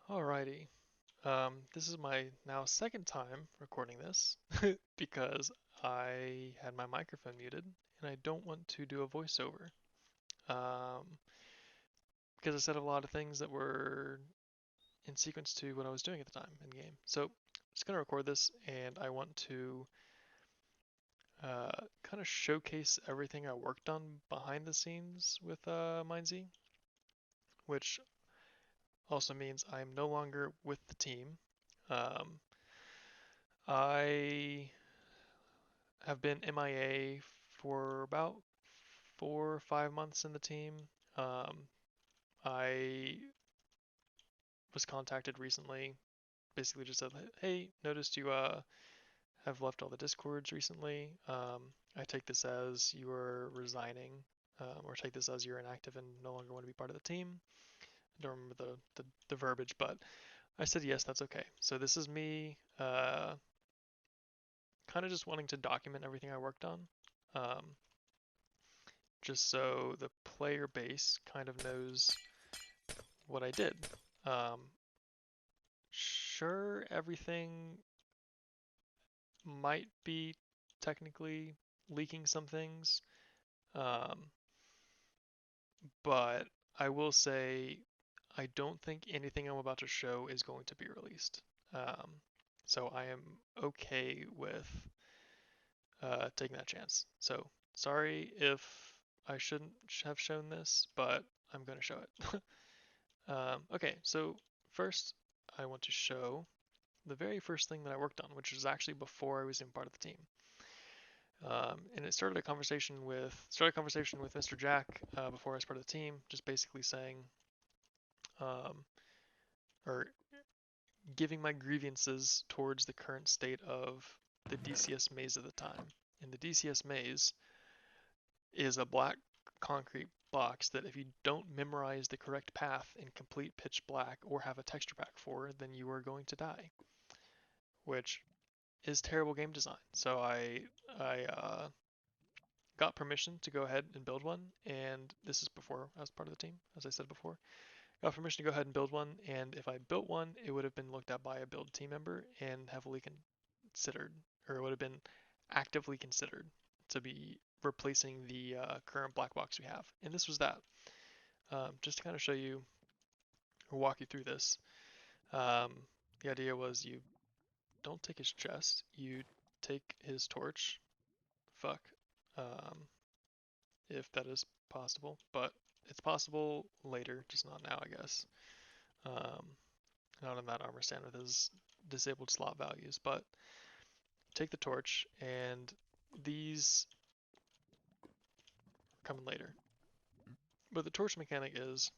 Alrighty. This is my now second time recording this because I had my microphone muted and I don't want to do a voiceover. Um, because I said a lot of things that were in sequence to what I was doing at the time in game. So I'm just gonna record this and I want to kind of showcase everything I worked on behind the scenes with MineZ, which also means I'm no longer with the team. Um, I have been MIA for about 4 or 5 months in the team. Um, I was contacted recently, basically just said, "Hey, noticed you have left all the discords recently. I take this as you are resigning, or take this as you're inactive and no longer want to be part of the team." I don't remember the verbiage, but I said yes, that's okay. So this is me, kind of just wanting to document everything I worked on. Um, just so the player base kind of knows what I did. Um, sure, everything might be technically leaking some things, um, but I will say I don't think anything I'm about to show is going to be released. Um, so I am okay with taking that chance. So sorry if I shouldn't have shown this, but I'm going to show it. Okay, so first I want to show the very first thing that I worked on, which was actually before I was even part of the team. And it started a conversation with Mr. Jack before I was part of the team, just basically saying, um, or giving my grievances towards the current state of the DCS maze at the time. And the DCS maze is a black concrete box that if you don't memorize the correct path in complete pitch black or have a texture pack for, then you are going to die, which is terrible game design. So I got permission to go ahead and build one, and this is before I was part of the team, as I said before. Got permission to go ahead and build one, and if I built one, it would have been looked at by a build team member and heavily considered, or it would have been actively considered to be replacing the current black box we have. And this was that. Just to kind of show you or walk you through this. Um, the idea was you don't take his chest, you take his torch. Fuck. Um, if that is possible, but it's possible later, just not now, I guess. Um, Not in that armor stand with his disabled slot values, but take the torch, and these are coming later. But the torch mechanic is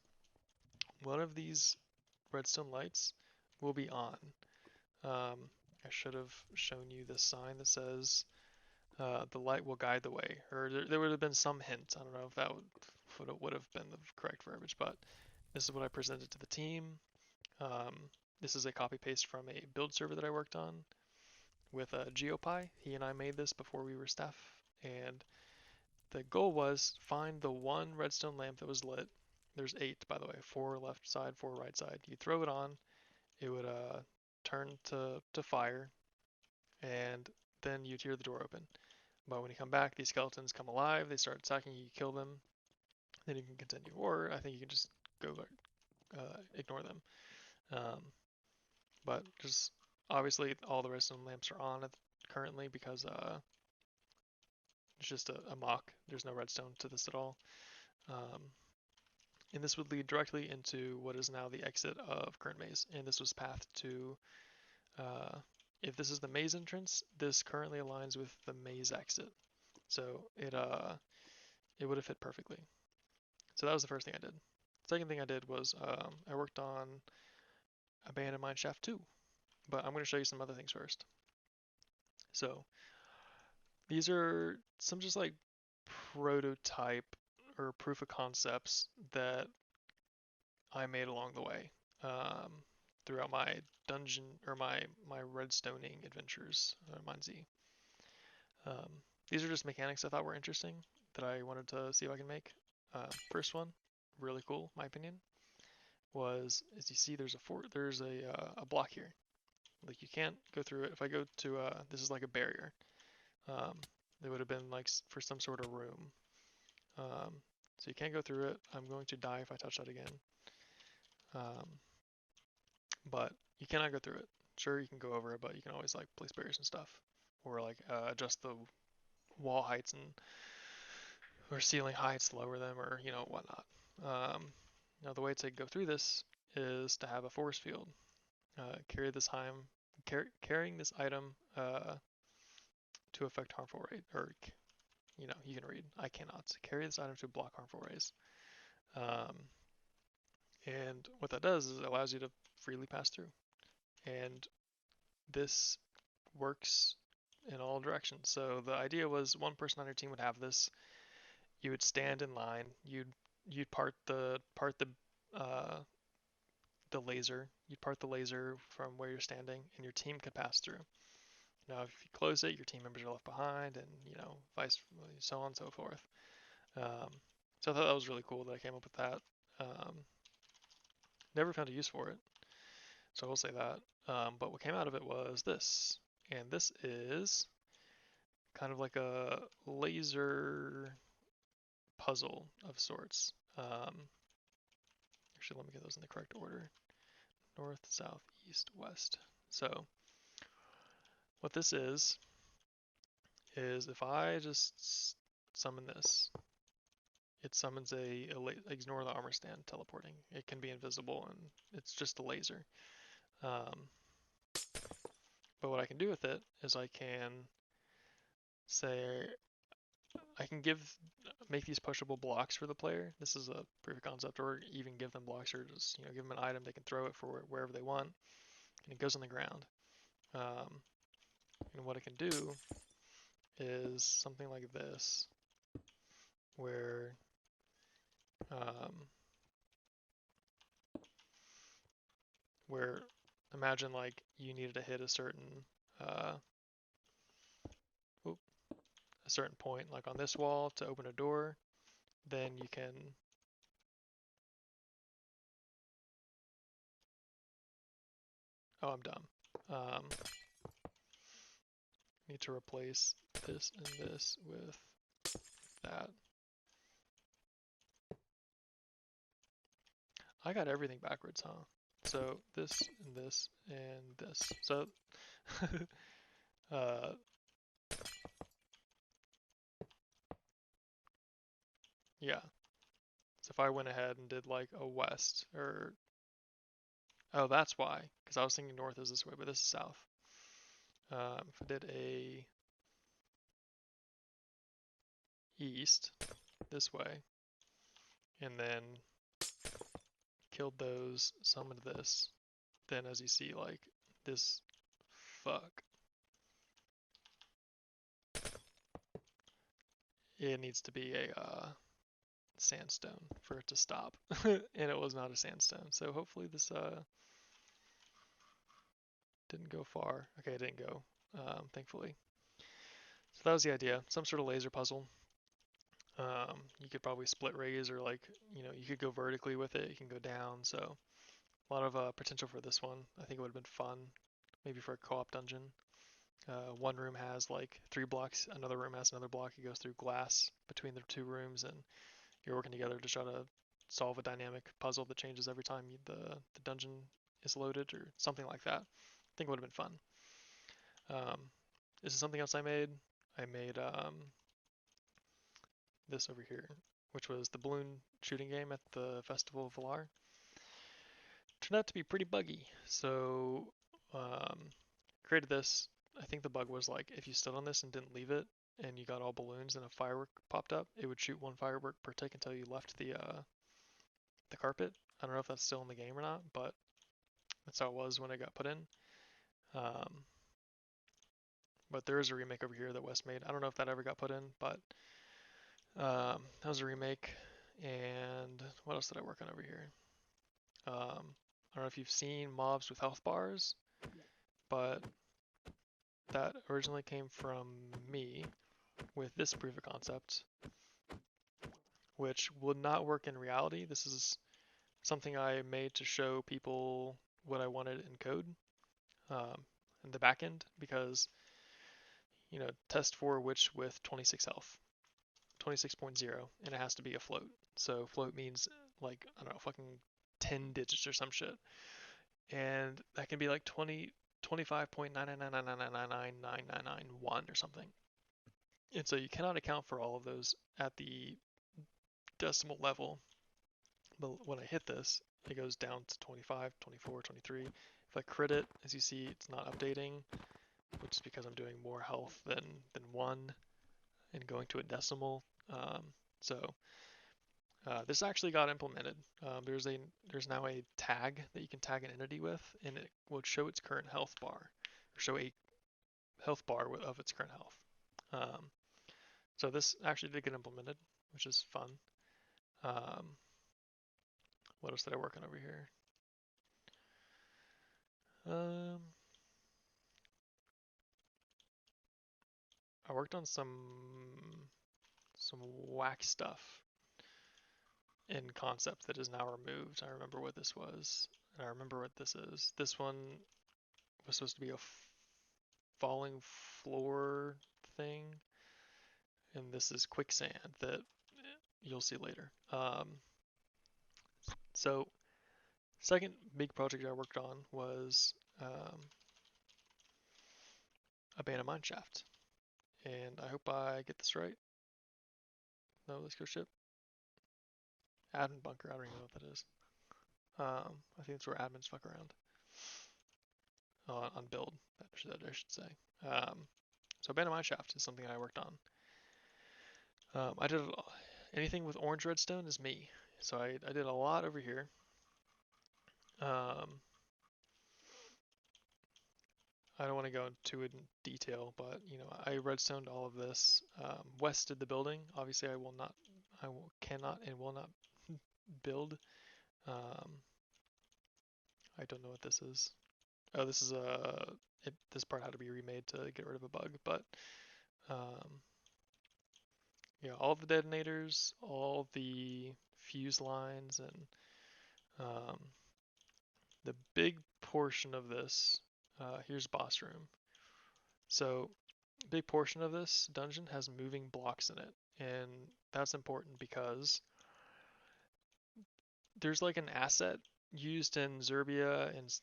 one of these redstone lights will be on. I should have shown you this sign that says the light will guide the way, or there would have been some hint. I don't know if that would have been the correct verbiage, but this is what I presented to the team. Um, this is a copy paste from a build server that I worked on with GeoPie. He and I made this before we were staff, and the goal was find the one redstone lamp that was lit. There's 8, by the way, 4 left side, 4 right side. You throw it on, it would turn to fire, and then you'd hear the door open. But when you come back, these skeletons come alive, they start attacking you, you kill them, then you can continue. Or I think you can just go ignore them. Um, but just obviously all the redstone lamps are on currently because it's just a mock. There's no redstone to this at all. Um, and this would lead directly into what is now the exit of current maze. And this was pathed to, uh, if this is the maze entrance, this currently aligns with the maze exit. So it would have fit perfectly. So that was the first thing I did. Second thing I did was I worked on Abandoned Mineshaft 2, but I'm going to show you some other things first. So these are some just like prototype or proof of concepts that I made along the way throughout my dungeon or my redstoning adventures, MineZ. Um, these are just mechanics I thought were interesting that I wanted to see if I can make. First one, really cool, my opinion. was, as you see, there's a block here. Like you can't go through it. If I go to this is like a barrier. It would have been like for some sort of room. So you can't go through it. I'm going to die if I touch that again. But you cannot go through it. Sure, you can go over it, but you can always like place barriers and stuff, or like adjust the wall heights and or ceiling heights, lower them, or whatnot. Now the way to go through this is to have a force field. Carrying this item to affect harmful rays, or you can read. I cannot carry this item to block harmful rays. And what that does is it allows you to freely pass through. And this works in all directions. So the idea was one person on your team would have this. You would stand in line. You'd part the laser. You'd part the laser from where you're standing, and your team could pass through. Now, if you close it, your team members are left behind, and so on and so forth. So I thought that was really cool that I came up with that. Never found a use for it, so I will say that. But what came out of it was this, and this is kind of like a laser puzzle of sorts. Actually, let me get those in the correct order. North, south, east, west. So what this is if I just summon this, it summons ignore the armor stand teleporting. It can be invisible and it's just a laser. But what I can do with it is I can say I can make these pushable blocks for the player. This is a proof of concept, or even give them blocks, or just give them an item they can throw it for wherever they want, and it goes on the ground. And what it can do is something like this, where imagine like you needed to hit a certain point, like on this wall to open a door, then you can I'm dumb. Need to replace this and this with that. I got everything backwards, huh? So this and this and this. So yeah. So if I went ahead and did like a west, or oh, that's why, because I was thinking north is this way, but this is south. If I did a east this way, and then killed those, summoned this, then as you see, like this, fuck. It needs to be a sandstone for it to stop, and it was not a sandstone. So hopefully this didn't go far. Okay, it didn't go, thankfully. So that was the idea, some sort of laser puzzle. You could probably split rays, or like, you could go vertically with it, you can go down, so a lot of potential for this one. I think it would have been fun, maybe for a co-op dungeon. One room has like 3 blocks, another room has another block, it goes through glass between the 2 rooms, and you're working together to try to solve a dynamic puzzle that changes every time the dungeon is loaded, or something like that. I think it would have been fun. This is something else I made. I made this over here, which was the balloon shooting game at the Festival of Valar. Turned out to be pretty buggy, so created this. I think the bug was like if you stood on this and didn't leave it, and you got all balloons and a firework popped up, it would shoot 1 firework per tick until you left the carpet. I don't know if that's still in the game or not, but that's how it was when it got put in. But there is a remake over here that Wes made. I don't know if that ever got put in, but that was a remake. And what else did I work on over here? I don't know if you've seen mobs with health bars, but that originally came from me with this proof of concept, which would not work in reality. This is something I made to show people what I wanted in code in the backend because, test for witch with 26 health, 26.0, and it has to be a float. So float means like, I don't know, fucking 10 digits or some shit. And that can be like 25.99999999991 or something. And so you cannot account for all of those at the decimal level. But when I hit this, it goes down to 25, 24, 23. If I crit it, as you see, it's not updating, which is because I'm doing more health than 1 and going to a decimal. So this actually got implemented. There's now a tag that you can tag an entity with, and it will show its current health bar, or show a health bar of its current health. So this actually did get implemented, which is fun. What else did I work on over here? I worked on some whack stuff in concept that is now removed. I remember what this was, and I remember what this is. This one was supposed to be a falling floor thing, and this is quicksand that you'll see later. So second big project I worked on was abandoned mine shaft, and I hope I get this right. No, let's go ship. Admin bunker, I don't even know what that is. I think it's where admins fuck around. On build, I should say. So abandoned mine shaft is something I worked on. I did anything with orange redstone is me. So I did a lot over here. I don't want to go into it in detail, but I redstoned all of this. West did the building. Obviously, cannot and will not build. I don't know what this is. Oh, this is this part had to be remade to get rid of a bug, but yeah, all the detonators, all the fuse lines, and the big portion of this. Here's boss room. So a big portion of this dungeon has moving blocks in it, and that's important because there's like an asset used in Zerbia and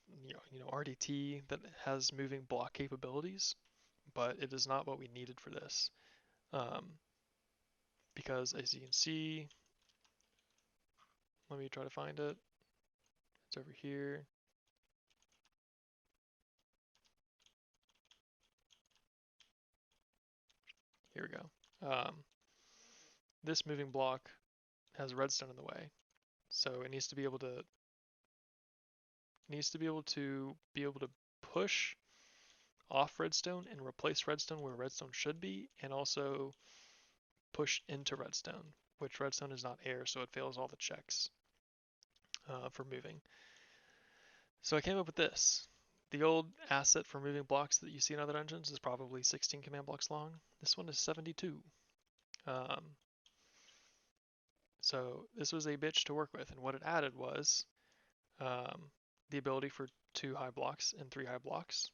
RDT that has moving block capabilities, but it is not what we needed for this. Because as you can see, let me try to find it. It's over here. Here we go. This moving block has redstone in the way, so it needs to be able to push off redstone and replace redstone where redstone should be, and also push into redstone, which redstone is not air, so it fails all the checks for moving. So I came up with this. The old asset for moving blocks that you see in other dungeons is probably 16 command blocks long. This one is 72. So this was a bitch to work with, and what it added was the ability for 2 high blocks and 3 high blocks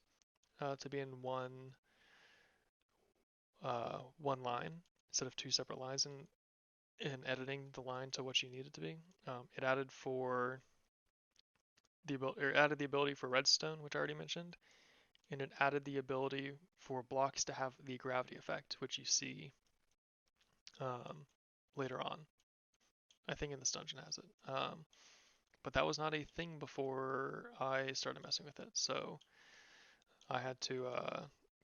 to be in one line instead of 2 separate lines, and editing the line to what you need it to be. It added the ability for redstone, which I already mentioned, and it added the ability for blocks to have the gravity effect, which you see later on. I think in this dungeon has it. But that was not a thing before I started messing with it, so I had to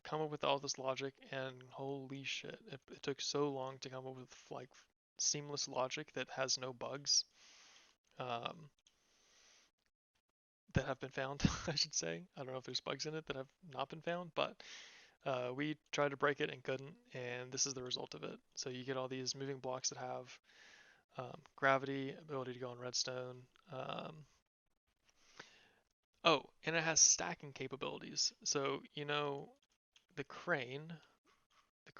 come up with all this logic, and holy shit, it took so long to come up with like seamless logic that has no bugs that have been found, I should say. I don't know if there's bugs in it that have not been found, but we tried to break it and couldn't, and this is the result of it. So you get all these moving blocks that have gravity, ability to go on redstone. Oh, and it has stacking capabilities. So, the crane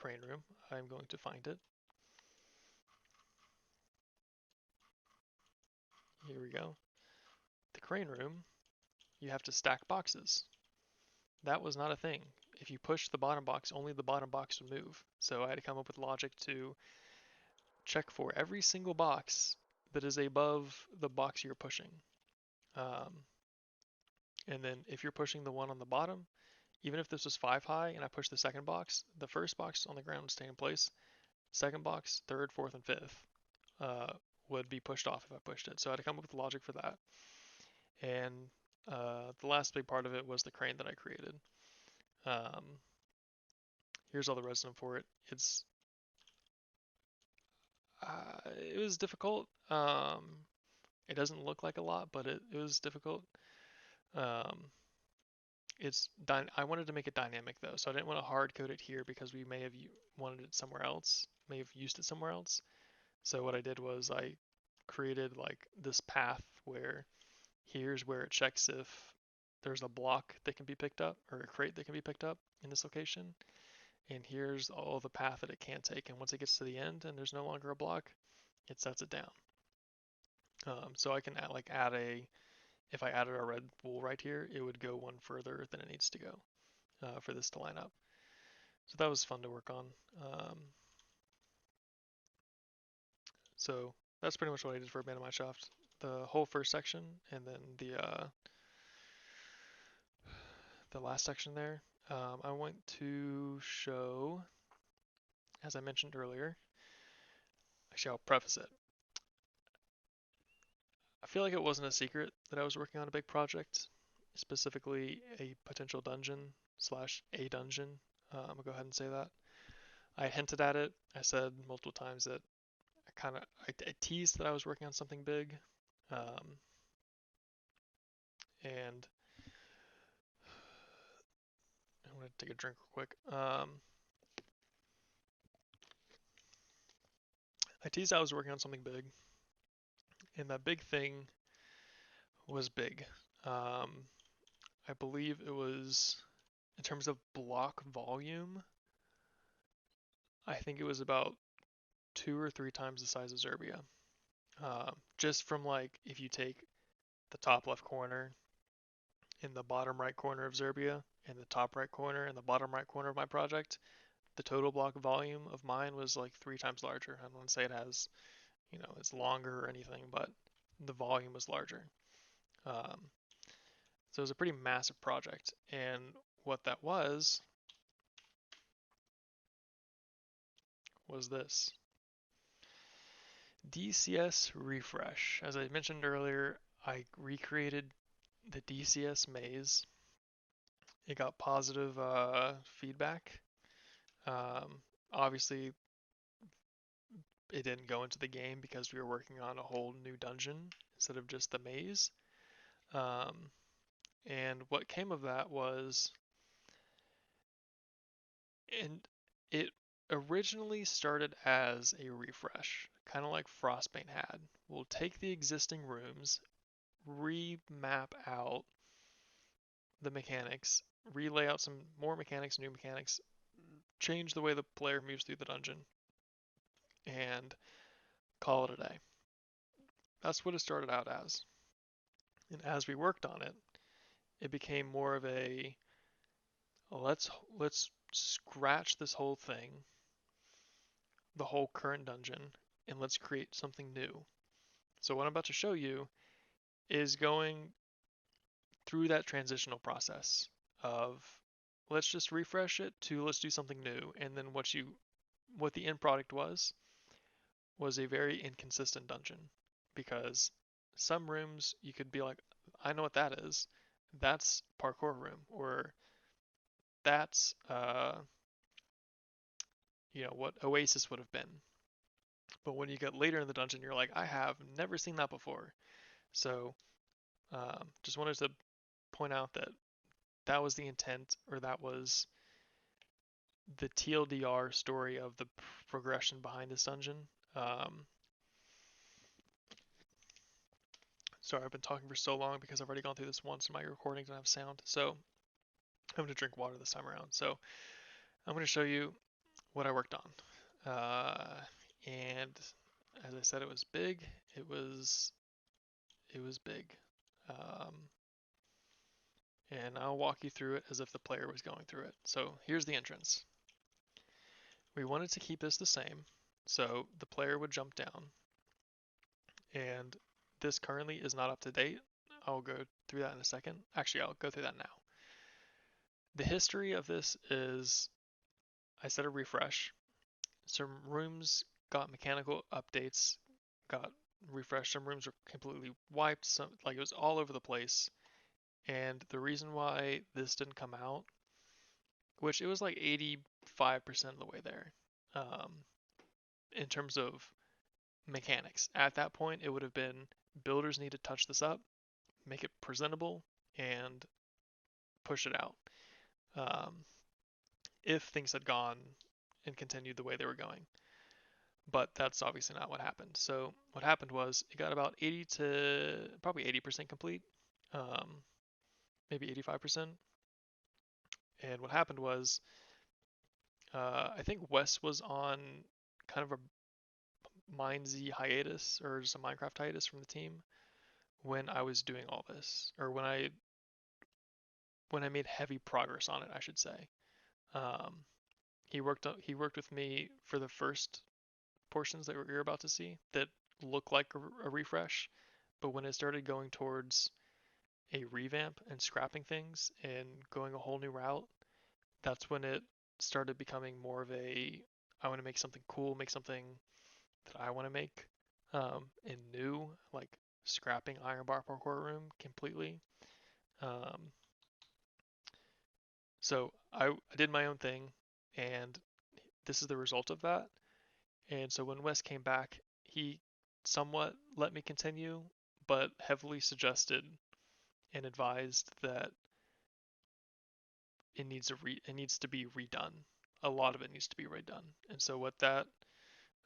room, I'm going to find it. Here we go. crane room, you have to stack boxes. That was not a thing. If you push the bottom box, only the bottom box would move. So I had to come up with logic to check for every single box that is above the box you're pushing. Um, and then if you're pushing the one on the bottom, even if this was 5 high and I push the second box, the first box on the ground would stay in place. Second box, third, fourth, and fifth uh, would be pushed off if I pushed it. So I had to come up with logic for that. And the last big part of it was the crane that I created. Um, here's all the redstone for it. It was difficult. It doesn't look like a lot, but it was difficult. Um, I wanted to make it dynamic though, so I didn't want to hard code it here because we may have wanted it somewhere else, may have used it somewhere else. So what I did was I created like this path where here's where it checks if there's a block that can be picked up or a crate that can be picked up in this location. And here's all the path that it can take. And once it gets to the end and there's no longer a block, it sets it down. So I can add if I added a red wool right here, it would go one further than it needs to go for this to line up. So that was fun to work on. So that's pretty much what I did for Abandoned Mineshaft. The whole first section and then the last section there. I want to show, as I mentioned earlier, actually I'll preface it. I feel like it wasn't a secret that I was working on a big project, specifically a potential dungeon slash a dungeon. I'm gonna go ahead and say that. I hinted at it. I said multiple times that I teased that I was working on something big, and I'm gonna take a drink real quick. I teased I was working on something big, and that big thing was big. I believe it was, in terms of block volume, I think it was about 2 or 3 times the size of Zerbia. Just from like, if you take the top left corner in the bottom right corner of Zerbia and the top right corner and the bottom right corner of my project, the total block volume of mine was like 3 times larger. I don't want to say it has, it's longer or anything, but the volume was larger. Um, so it was a pretty massive project. And what that was this. DCS refresh. As I mentioned earlier, I recreated the DCS maze. It got positive feedback. Obviously, it didn't go into the game because we were working on a whole new dungeon instead of just the maze. And what came of that was, and it originally started as a refresh, kind of like Frostbane had. We'll take the existing rooms, remap out the mechanics, relay out some more mechanics, new mechanics, change the way the player moves through the dungeon, and call it a day. That's what it started out as. And as we worked on it, it became more of a let's scratch this whole thing, the whole current dungeon, and let's create something new. So what I'm about to show you is going through that transitional process of let's just refresh it to let's do something new. And then what the end product was a very inconsistent dungeon, because some rooms you could be like, I know what that is. That's parkour room, or that's what Oasis would have been. But when you get later in the dungeon, you're like, I have never seen that before. So just wanted to point out that that was the intent, or that was the TLDR story of the progression behind this dungeon. Sorry, I've been talking for so long because I've already gone through this once and my recordings don't have sound. So I'm going to drink water this time around. So I'm going to show you what I worked on. And as I said, it was big. It was big. And I'll walk you through it as if the player was going through it. So here's the entrance. We wanted to keep this the same, so the player would jump down, and this currently is not up to date. I'll go through that in a second. Actually, I'll go through that now. The history of this is I set a refresh. Some rooms got mechanical updates, got refreshed. Some rooms were completely wiped. Some, like, it was all over the place. And the reason why this didn't come out, which it was like 85% of the way there, in terms of mechanics. At that point, it would have been builders need to touch this up, make it presentable, and push it out. If things had gone and continued the way they were going. But that's obviously not what happened. So what happened was it got about 80 to probably 80% complete, maybe 85%. And what happened was I think Wes was on kind of a MineZ hiatus or just a Minecraft hiatus from the team when I was doing all this, or when I made heavy progress on it, I should say. Um, he worked with me for the first portions that you're about to see that look like a refresh, but when it started going towards a revamp and scrapping things and going a whole new route, that's when it started becoming more of a I want to make something cool, make something that I want to make, and new, like scrapping Iron Bar Parkour Room completely. Um, so I did my own thing, and this is the result of that. And so when Wes came back, he somewhat let me continue, but heavily suggested and advised that it needs to be redone. A lot of it needs to be redone. And so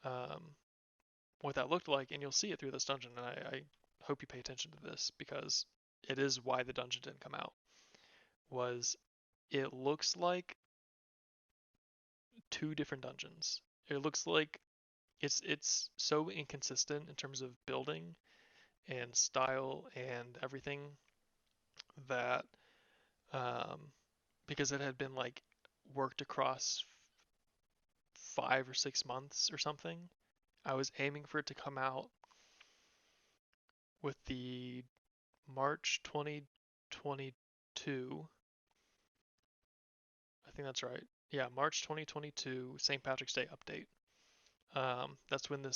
um, what that looked like, and you'll see it through this dungeon, and I hope you pay attention to this because it is why the dungeon didn't come out, was it looks like two different dungeons. It looks like it's so inconsistent in terms of building and style and everything that um, because it had been like worked across 5 or 6 months or something. I was aiming for it to come out with the March 2022. I think that's right. Yeah, March 2022 St. Patrick's Day update. That's when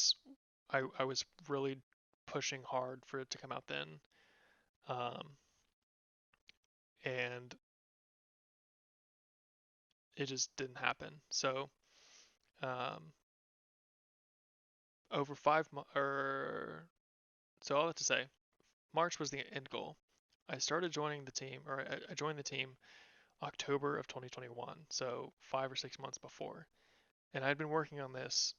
I was really pushing hard for it to come out then. And it just didn't happen. So, um, over 5 months, or so all that to say, March was the end goal. I started joining the team, or I joined the team October of 2021, so 5 or 6 months before. And I'd been working on this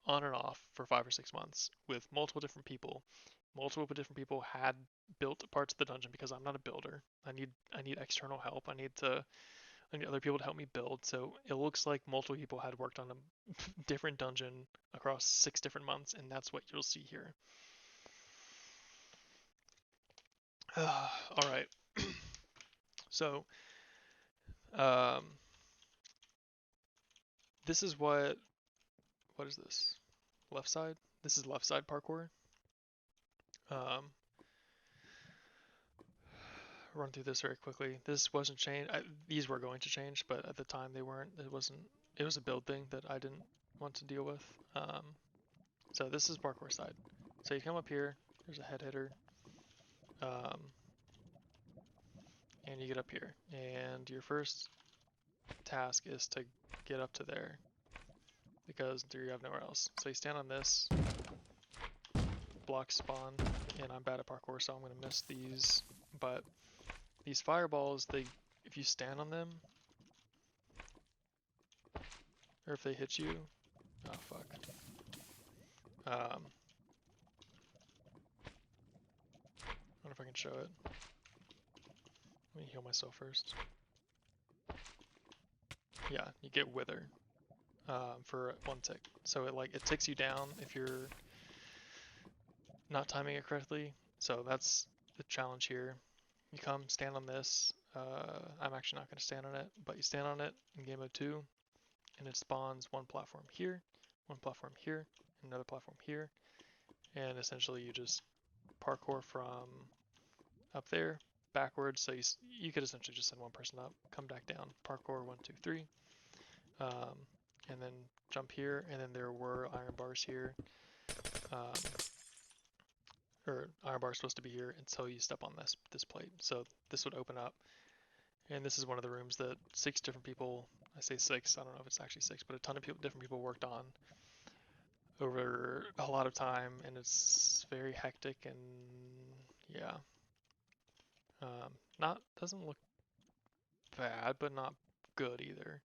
on and off for 5 or 6 months with multiple different people. Multiple different people had built parts of the dungeon because I'm not a builder. I need external help. I need other people to help me build. So it looks like multiple people had worked on a different dungeon across 6 different months, and that's what you'll see here. All right. So, um, this is what is this? Left side? This is left side parkour. Um, run through this very quickly. This wasn't changed. These were going to change, but at the time they weren't. It wasn't. It was a build thing that I didn't want to deal with. So this is parkour side. So you come up here. There's a head hitter. And you get up here. And your first task is to get up to there because you have nowhere else. So you stand on this, block spawn, and I'm bad at parkour, so I'm gonna miss these. But these fireballs, if you stand on them, or if they hit you, oh fuck. I wonder if I can show it. Let me heal myself first. Yeah, you get wither for 1 tick. So it ticks you down if you're not timing it correctly. So that's the challenge here. You come stand on this. I'm actually not going to stand on it, but you stand on it in game mode 2, and it spawns one platform here, one platform here, another platform here, and essentially you just parkour from up there backwards. So you could essentially just send one person up, come back down, parkour 1, 2, 3, and then jump here. And then there were iron bars here, or iron bars supposed to be here until you step on this plate. So this would open up, and this is one of the rooms that 6 different people. I say 6. I don't know if it's actually 6, but a ton of different people worked on over a lot of time, and it's very hectic and yeah. Not doesn't look bad, but not good either.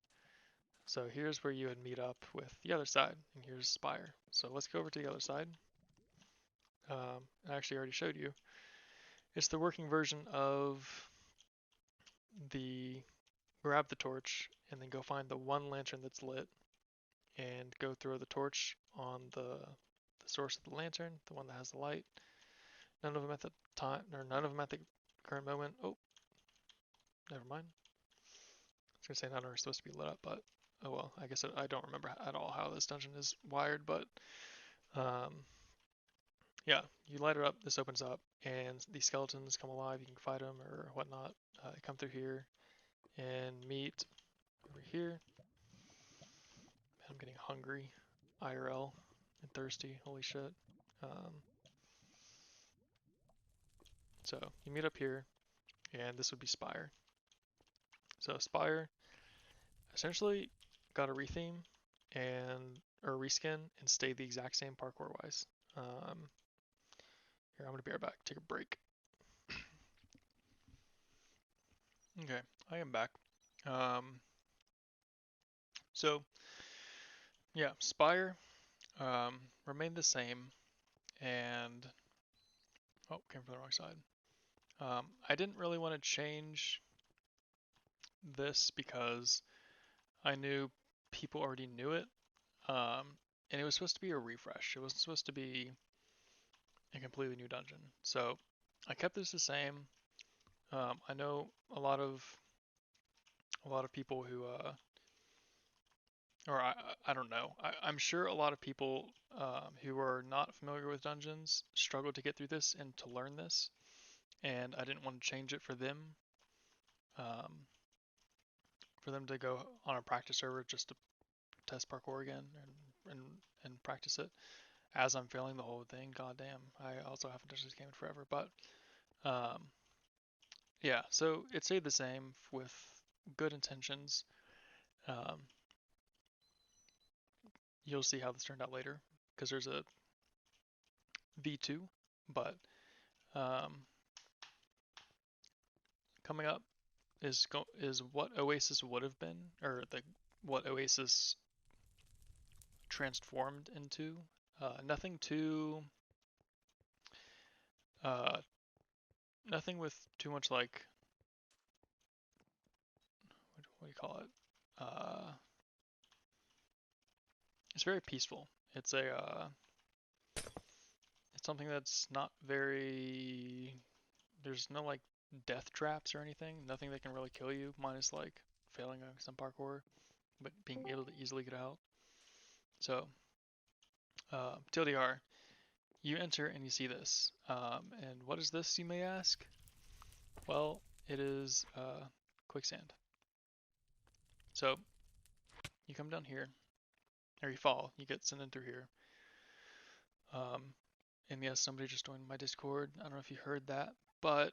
So here's where you would meet up with the other side, and here's Spire. So let's go over to the other side. I actually already showed you. It's the working version of the grab the torch and then go find the one lantern that's lit and go throw the torch on the source of the lantern, the one that has the light. None of them at the time, or none of them at the current moment. Oh, never mind. I was gonna say none of them are supposed to be lit up, but oh well. I guess I don't remember at all how this dungeon is wired, but yeah, you light it up. This opens up, and these skeletons come alive. You can fight them or whatnot. Come through here and meet over here. I'm getting hungry, IRL, and thirsty. Holy shit. So you meet up here, and this would be Spire. So Spire essentially got a retheme or reskin and stayed the exact same parkour wise. Here, I'm gonna be right back. Take a break. Okay, I am back. So yeah, Spire remained the same, and oh, came from the wrong side. I didn't really want to change this because I knew people already knew it, and it was supposed to be a refresh. It wasn't supposed to be a completely new dungeon. So I kept this the same. I know a lot of people who, or I don't know. I'm sure a lot of people who are not familiar with dungeons struggle to get through this and to learn this, and I didn't want to change it um, for them to go on a practice server just to test parkour again and practice it as I'm failing the whole thing. Goddamn, I also haven't touched this game in forever, but um, yeah. So it stayed the same with good intentions. Um, you'll see how this turned out later because there's a V2, but um, coming up is what Oasis would have been, or what Oasis transformed into. Nothing too, uh, nothing with too much like, what do you call it? It's very peaceful. It's something that's not very. There's no like death traps or anything. Nothing that can really kill you, minus like failing on some parkour, but being able to easily get out. So, TLDR, you enter and you see this. And what is this, you may ask? Well, it is quicksand. So, you come down here, or you fall, you get sent in through here. And yes, somebody just joined my Discord. I don't know if you heard that, but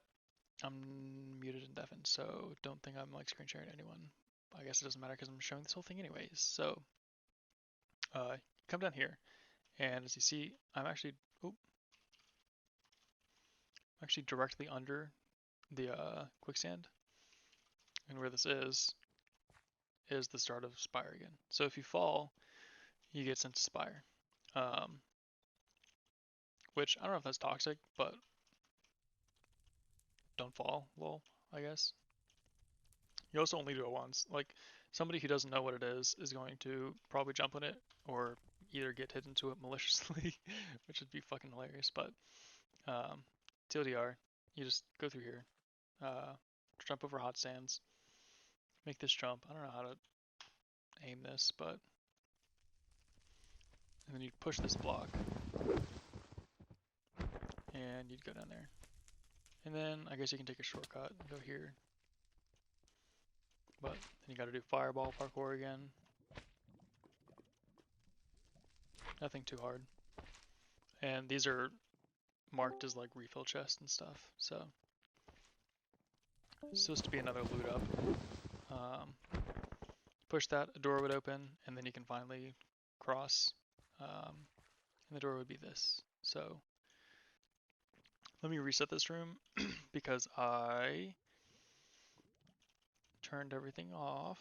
I'm muted and deafened, so don't think I'm like screen sharing to anyone. I guess it doesn't matter because I'm showing this whole thing anyways. So, come down here, and as you see, I'm actually directly under the quicksand, and where this is the start of Spire again. So if you fall, you get sent to Spire, which I don't know if that's toxic, but don't fall, lol, I guess. You also only do it once. Like, somebody who doesn't know what it is going to probably jump on it or either get hit into it maliciously, which would be fucking hilarious. But TLDR, you just go through here, jump over hot sands, make this jump. I don't know how to aim this, but and then you'd push this block, and you'd go down there. And then I guess you can take a shortcut and go here. But then you gotta do fireball parkour again. Nothing too hard. And these are marked as like refill chests and stuff, so it's supposed to be another loot up. Push that, a door would open, and then you can finally cross. And the door would be this. So let me reset this room because I turned everything off.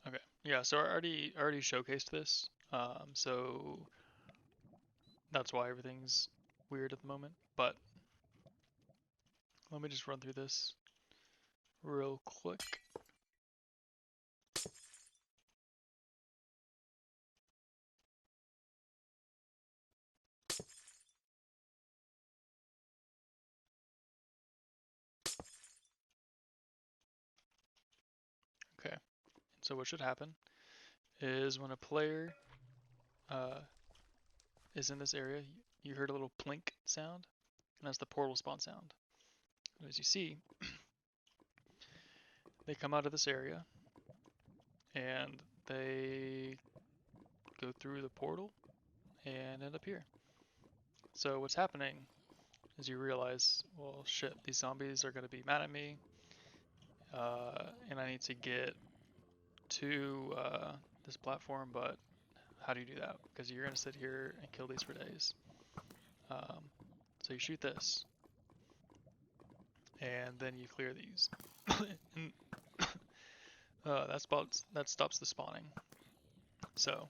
Okay, yeah, so I already showcased this, so that's why everything's weird at the moment, but let me just run through this real quick. Okay, so what should happen is when a player is in this area, you heard a little plink sound, and that's the portal spawn sound. And as you see, they come out of this area, and they go through the portal and end up here. So what's happening is you realize, well, shit, these zombies are going to be mad at me, and I need to get to this platform, but how do you do that? Because you're going to sit here and kill these for days. So you shoot this, and then you clear these. And that stops the spawning. So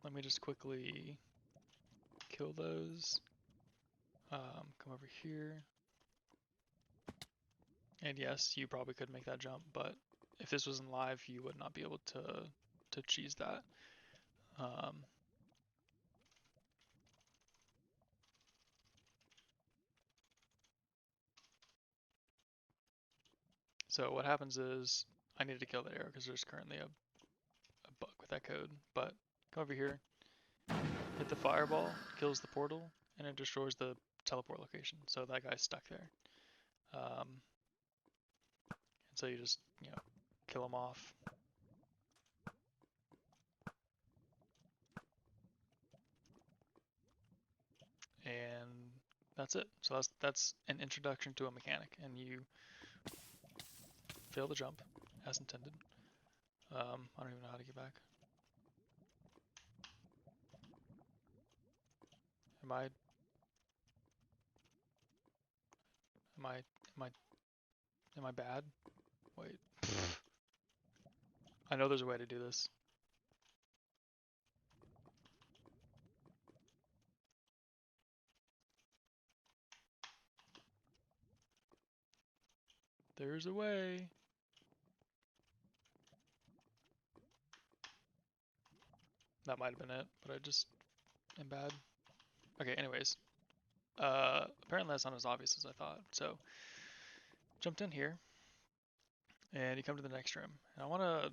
let me just quickly kill those. Come over here. And yes, you probably could make that jump, but if this was in live, you would not be able to cheese that. So what happens is I need to kill that arrow because there's currently a bug with that code. But come over here, hit the fireball, kills the portal, and it destroys the teleport location. So that guy's stuck there. And so you just, kill him off. And that's it. So that's an introduction to a mechanic, and you fail the jump as intended. I don't even know how to get back. Am I bad? Wait. I know there's a way to do this. There's a way. That might have been it, but I just am bad. Okay, anyways. Apparently that's not as obvious as I thought. So, jumped in here, and you come to the next room. And I want to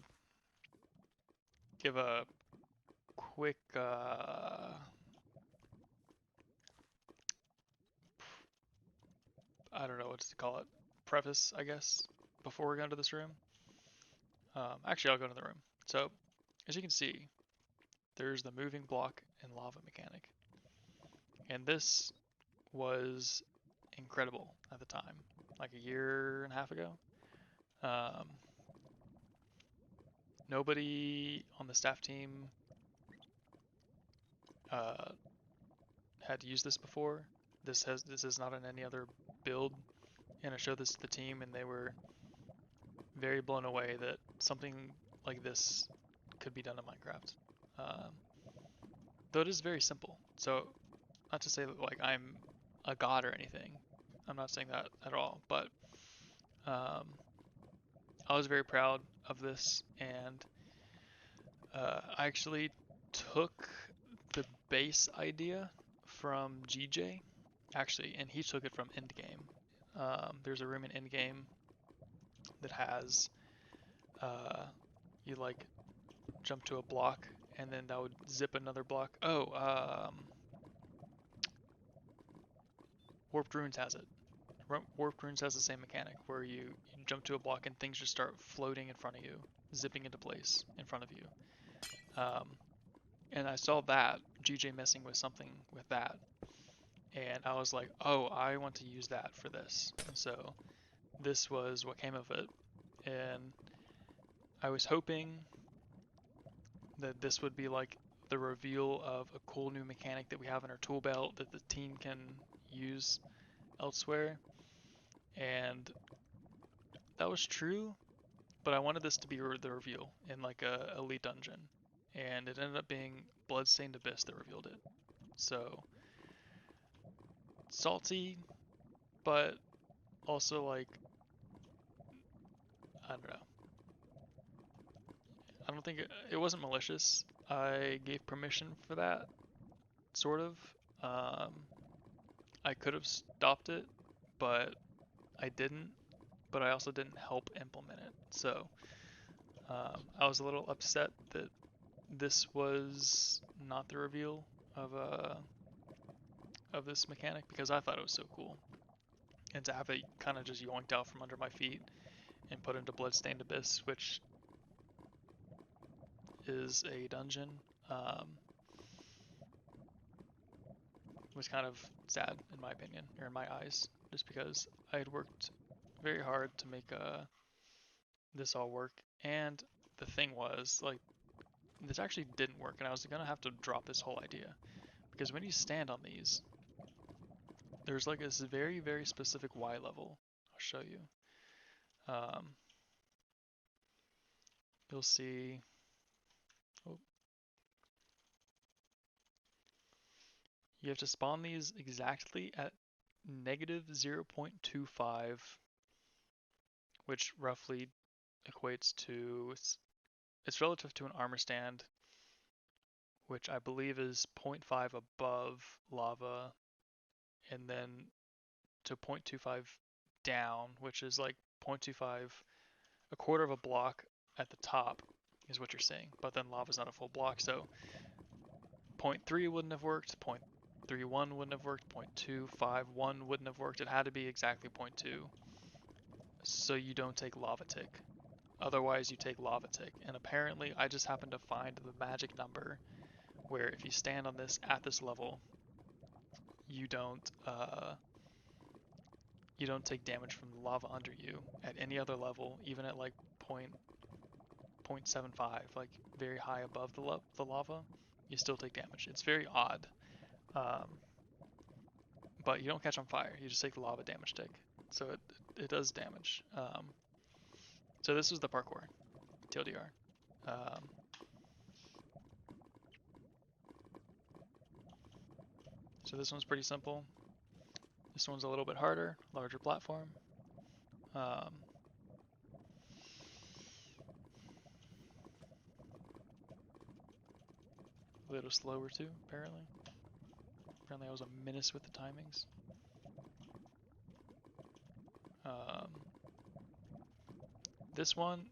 give a quick, I don't know what to call it, preface, I guess, before we go into this room. Actually, I'll go into the room. So, as you can see, there's the moving block and lava mechanic. And this was incredible at the time, like a year and a half ago. Nobody on the staff team had used this before. This is not in any other build and I showed this to the team, and they were very blown away that something like this could be done in Minecraft. Um, though it is very simple. So, not to say that like I'm a god or anything. I'm not saying that at all, but um, I was very proud of this, and I actually took the base idea from GJ, actually, and he took it from Endgame. There's a room in Endgame that has you like jump to a block, and then that would zip another block. Oh, Warped Ruins has it. Warped Ruins has the same mechanic where you jump to a block and things just start floating in front of you, zipping into place in front of you. Um, and I saw that GJ messing with something with that, and I was like, oh, I want to use that for this. And so this was what came of it, and I was hoping that this would be like the reveal of a cool new mechanic that we have in our tool belt that the team can use elsewhere, and that was true, but I wanted this to be the reveal in like a elite dungeon, and it ended up being Bloodstained Abyss that revealed it. So salty, but also like I don't know. I don't think it wasn't malicious. I gave permission for that, sort of. Um, I could have stopped it, but I didn't. But I also didn't help implement it. So I was a little upset that this was not the reveal of this mechanic because I thought it was so cool, and to have it kind of just yoinked out from under my feet and put into Bloodstained Abyss, which is a dungeon, um, was kind of sad in my opinion, or in my eyes, just because I had worked very hard to make this all work. And the thing was, like, this actually didn't work, and I was gonna have to drop this whole idea because when you stand on these, there's like this very, very specific Y level. I'll show you. Um, you'll see. Oh, you have to spawn these exactly at negative 0.25, which roughly equates to it's relative to an armor stand, which I believe is zero point 0.5 above lava, and then to 0.25 down, which is like 0.25, a quarter of a block at the top is what you're seeing. But then lava's not a full block, so 0. 0.3 wouldn't have worked, 0.31 wouldn't have worked, 0.251 wouldn't have worked. It had to be exactly 0.2, so you don't take lava tick. Otherwise, you take lava tick. And apparently, I just happened to find the magic number where if you stand on this at this level, you don't take damage from the lava under you at any other level, even at like 0.75, like very high above the lava, you still take damage. It's very odd, um, but you don't catch on fire. You just take the lava damage tick, so it does damage. So this was the parkour, TLDR. Um, so this one's pretty simple. This one's a little bit harder, larger platform. Um, a little slower too, apparently. Apparently I was a menace with the timings. Um, this one,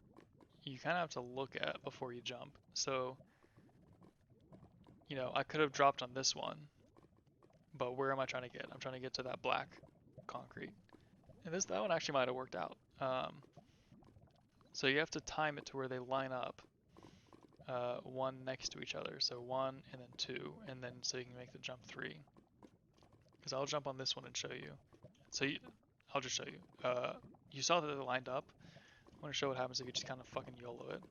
you kind of have to look at before you jump. So, I could have dropped on this one, but where am I trying to get? I'm trying to get to that black concrete. And that one actually might have worked out. So you have to time it to where they line up, one next to each other. So one and then two, and then so you can make the jump three. Because I'll jump on this one and show you. So I'll just show you. You saw that they lined up. I want to show what happens if you just kind of fucking YOLO it.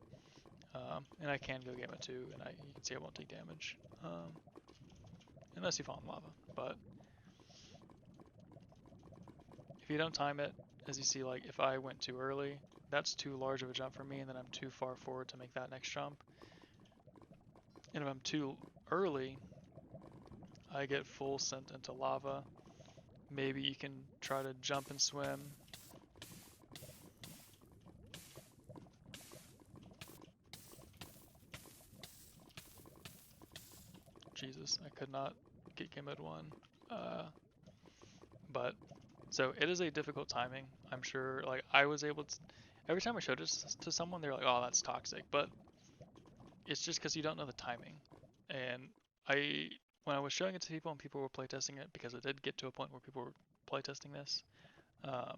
And I can go gamma too, and you can see I won't take damage. Unless you fall in lava. But if you don't time it, as you see, like if I went too early, that's too large of a jump for me, and then I'm too far forward to make that next jump. And if I'm too early, I get full sent into lava. Maybe you can try to jump and swim. Jesus, I could not get Gimmed one. But so it is a difficult timing. I'm sure, like I was able to. Every time I showed it to someone, they're like, "Oh, that's toxic," but it's just because you don't know the timing. And I, when I was showing it to people and people were playtesting it, because it did get to a point where people were playtesting this, um,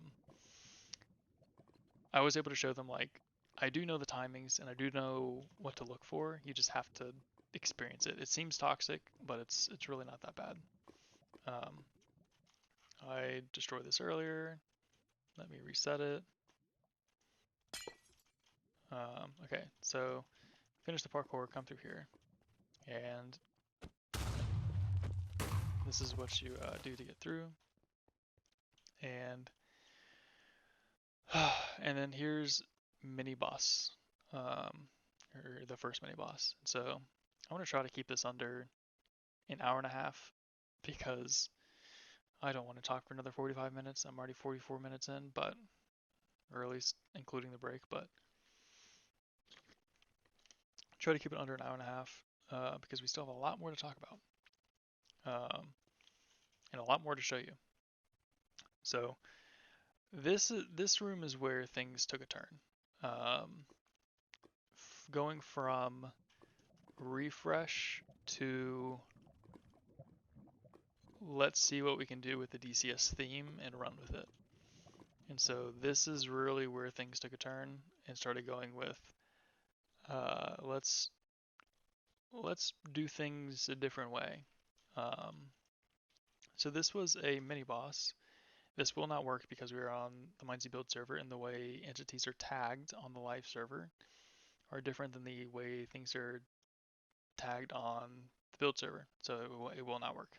I was able to show them like I do know the timings and I do know what to look for. You just have to experience it. It seems toxic, but it's really not that bad. Um, I destroyed this earlier. Let me reset it. Okay, so finish the parkour, come through here, and this is what you do to get through. And and then here's mini boss, or the first mini boss. So I want to try to keep this under an hour and a half because I don't want to talk for another 45 minutes. I'm already 44 minutes in, but or at least including the break, but try to keep it under an hour and a half because we still have a lot more to talk about and a lot more to show you. So this room is where things took a turn. Going from refresh to let's see what we can do with the DCS theme and run with it. And so this is really where things took a turn and started going with let's do things a different way. Um, so this was a mini boss. This will not work because we are on the MineZ build server, and the way entities are tagged on the live server are different than the way things are tagged on the build server. So it will not work.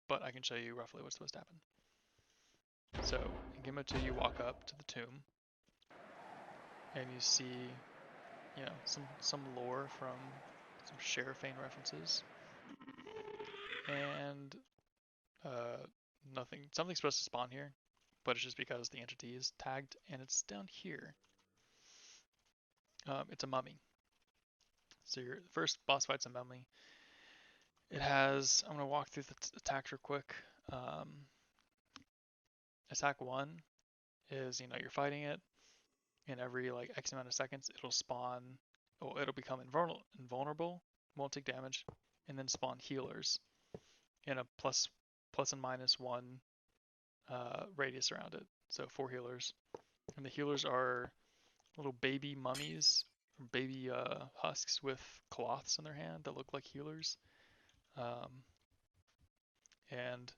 But I can show you roughly what's supposed to happen. So in Game Mode 2, you walk up to the tomb, and you see, you know, some lore from some Sheriffane references, and nothing. Something's supposed to spawn here, but it's just because the entity is tagged, and it's down here. It's a mummy. So your first boss fight's a mummy. It has. I'm gonna walk through the attacks real quick. Attack 1 is, you know, you're fighting it, and every like X amount of seconds it'll spawn. Oh, it'll become invulnerable, won't take damage, and then spawn healers in a plus and minus 1 radius around it. So 4 healers, and the healers are little baby mummies, or baby husks with cloths in their hand that look like healers. And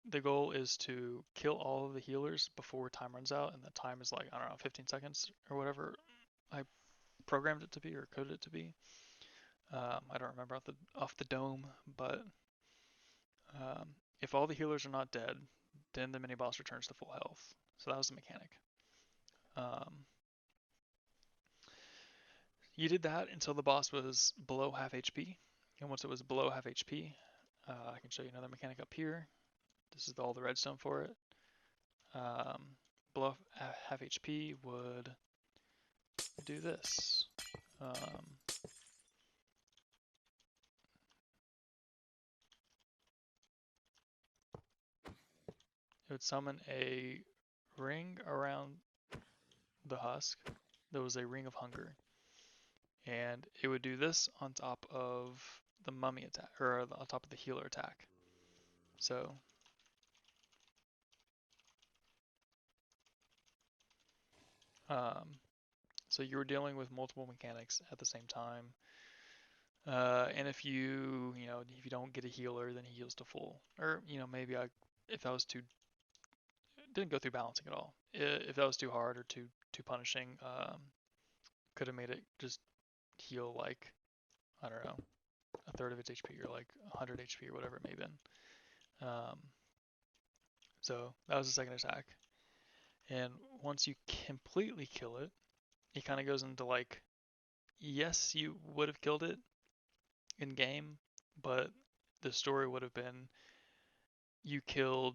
the goal is to kill all of the healers before time runs out, and the time is like, I don't know, 15 seconds or whatever I programmed it to be or coded it to be. I don't remember off the dome, but if all the healers are not dead, then the mini boss returns to full health. So that was the mechanic. You did that until the boss was below half HP, and once it was below half HP, I can show you another mechanic up here. This is all the redstone for it. Below half HP would do this. It would summon a ring around the husk. That was a ring of hunger. And it would do this on top of the mummy attack, or on top of the healer attack. So so you were dealing with multiple mechanics at the same time. And if you don't get a healer, then he heals to full. Or, maybe if that was too, didn't go through balancing at all. If that was too hard or too punishing, could have made it just heal like, I don't know, a third of its HP or like 100 HP or whatever it may have been. So that was the second attack. And once you completely kill it, it kind of goes into like, yes, you would have killed it in game, but the story would have been you killed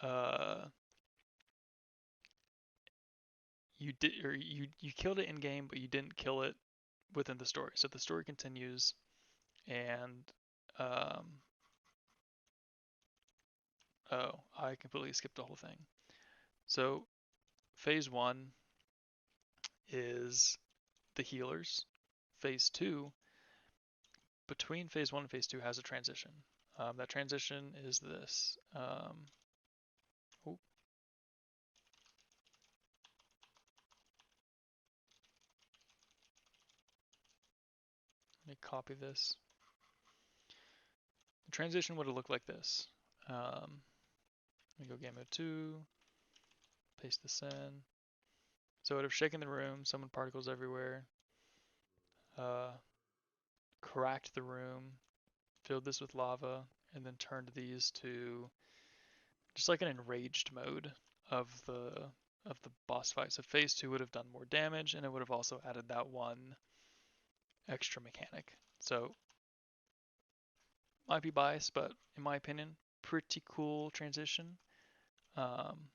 uh you did or you killed it in game, but you didn't kill it within the story. So the story continues, and um oh, I completely skipped the whole thing. So phase one is the healers. Phase two, between phase one and phase two, has a transition. That transition is this. Oh, let me copy this. The transition would have looked like this. Let me go game mode 2, paste this in. So it would have shaken the room, summoned particles everywhere, uh, cracked the room, filled this with lava, and then turned these to just like an enraged mode of the boss fight. So phase 2 would have done more damage, and it would have also added that one extra mechanic. So might be biased, but in my opinion, pretty cool transition. Um,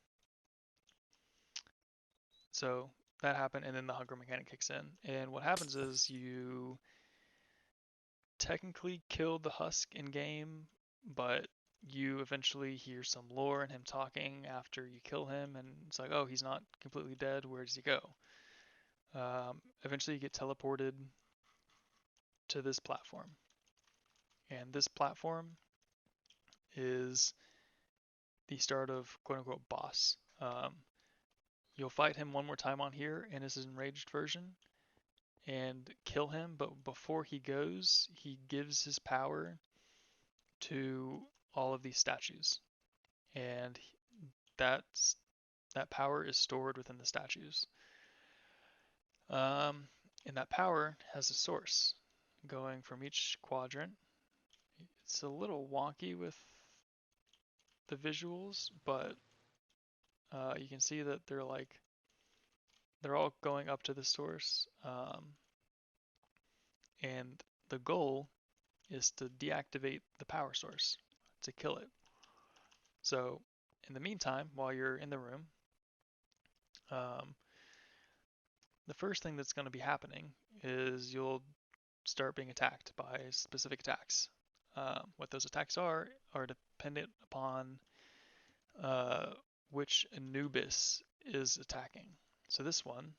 so that happened, and then the hunger mechanic kicks in. And what happens is you technically kill the husk in game, but you eventually hear some lore and him talking after you kill him, and it's like, oh, he's not completely dead. Where does he go? Eventually, you get teleported to this platform, and this platform is the start of quote unquote boss. You'll fight him one more time on here in his enraged version and kill him, but before he goes, he gives his power to all of these statues, and that's that power is stored within the statues. Um, and that power has a source going from each quadrant. It's a little wonky with the visuals, but you can see that they're all going up to the source, and the goal is to deactivate the power source to kill it. So in the meantime, while you're in the room, um, the first thing that's going to be happening is you'll start being attacked by specific attacks. What those attacks are dependent upon uh, which Anubis is attacking. So this one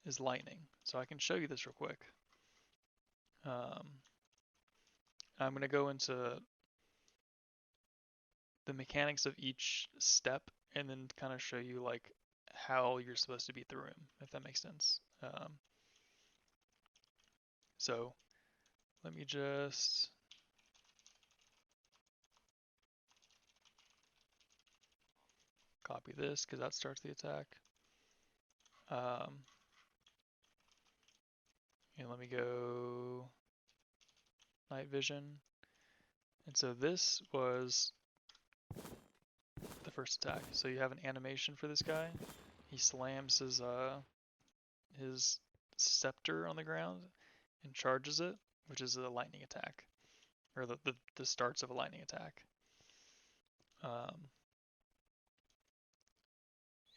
is lightning. So I can show you this real quick. I'm going to go into the mechanics of each step and then kind of show you like how you're supposed to beat the room, if that makes sense. So let me just copy this because that starts the attack. And let me go night vision. And so this was the first attack. So you have an animation for this guy. He slams his scepter on the ground and charges it, which is a lightning attack, or the starts of a lightning attack.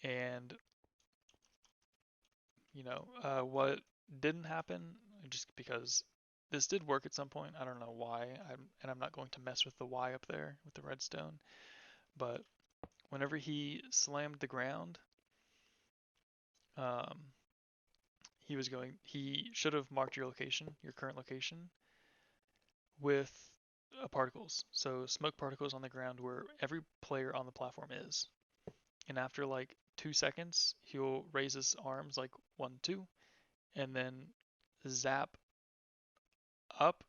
And what didn't happen, just because this did work at some point. I don't know why. I'm not going to mess with the Y up there with the redstone. But whenever he slammed the ground, um, he should have marked your location, your current location, with particles. So smoke particles on the ground where every player on the platform is. And after like 2 seconds, he'll raise his arms like 1, 2, and then zap up,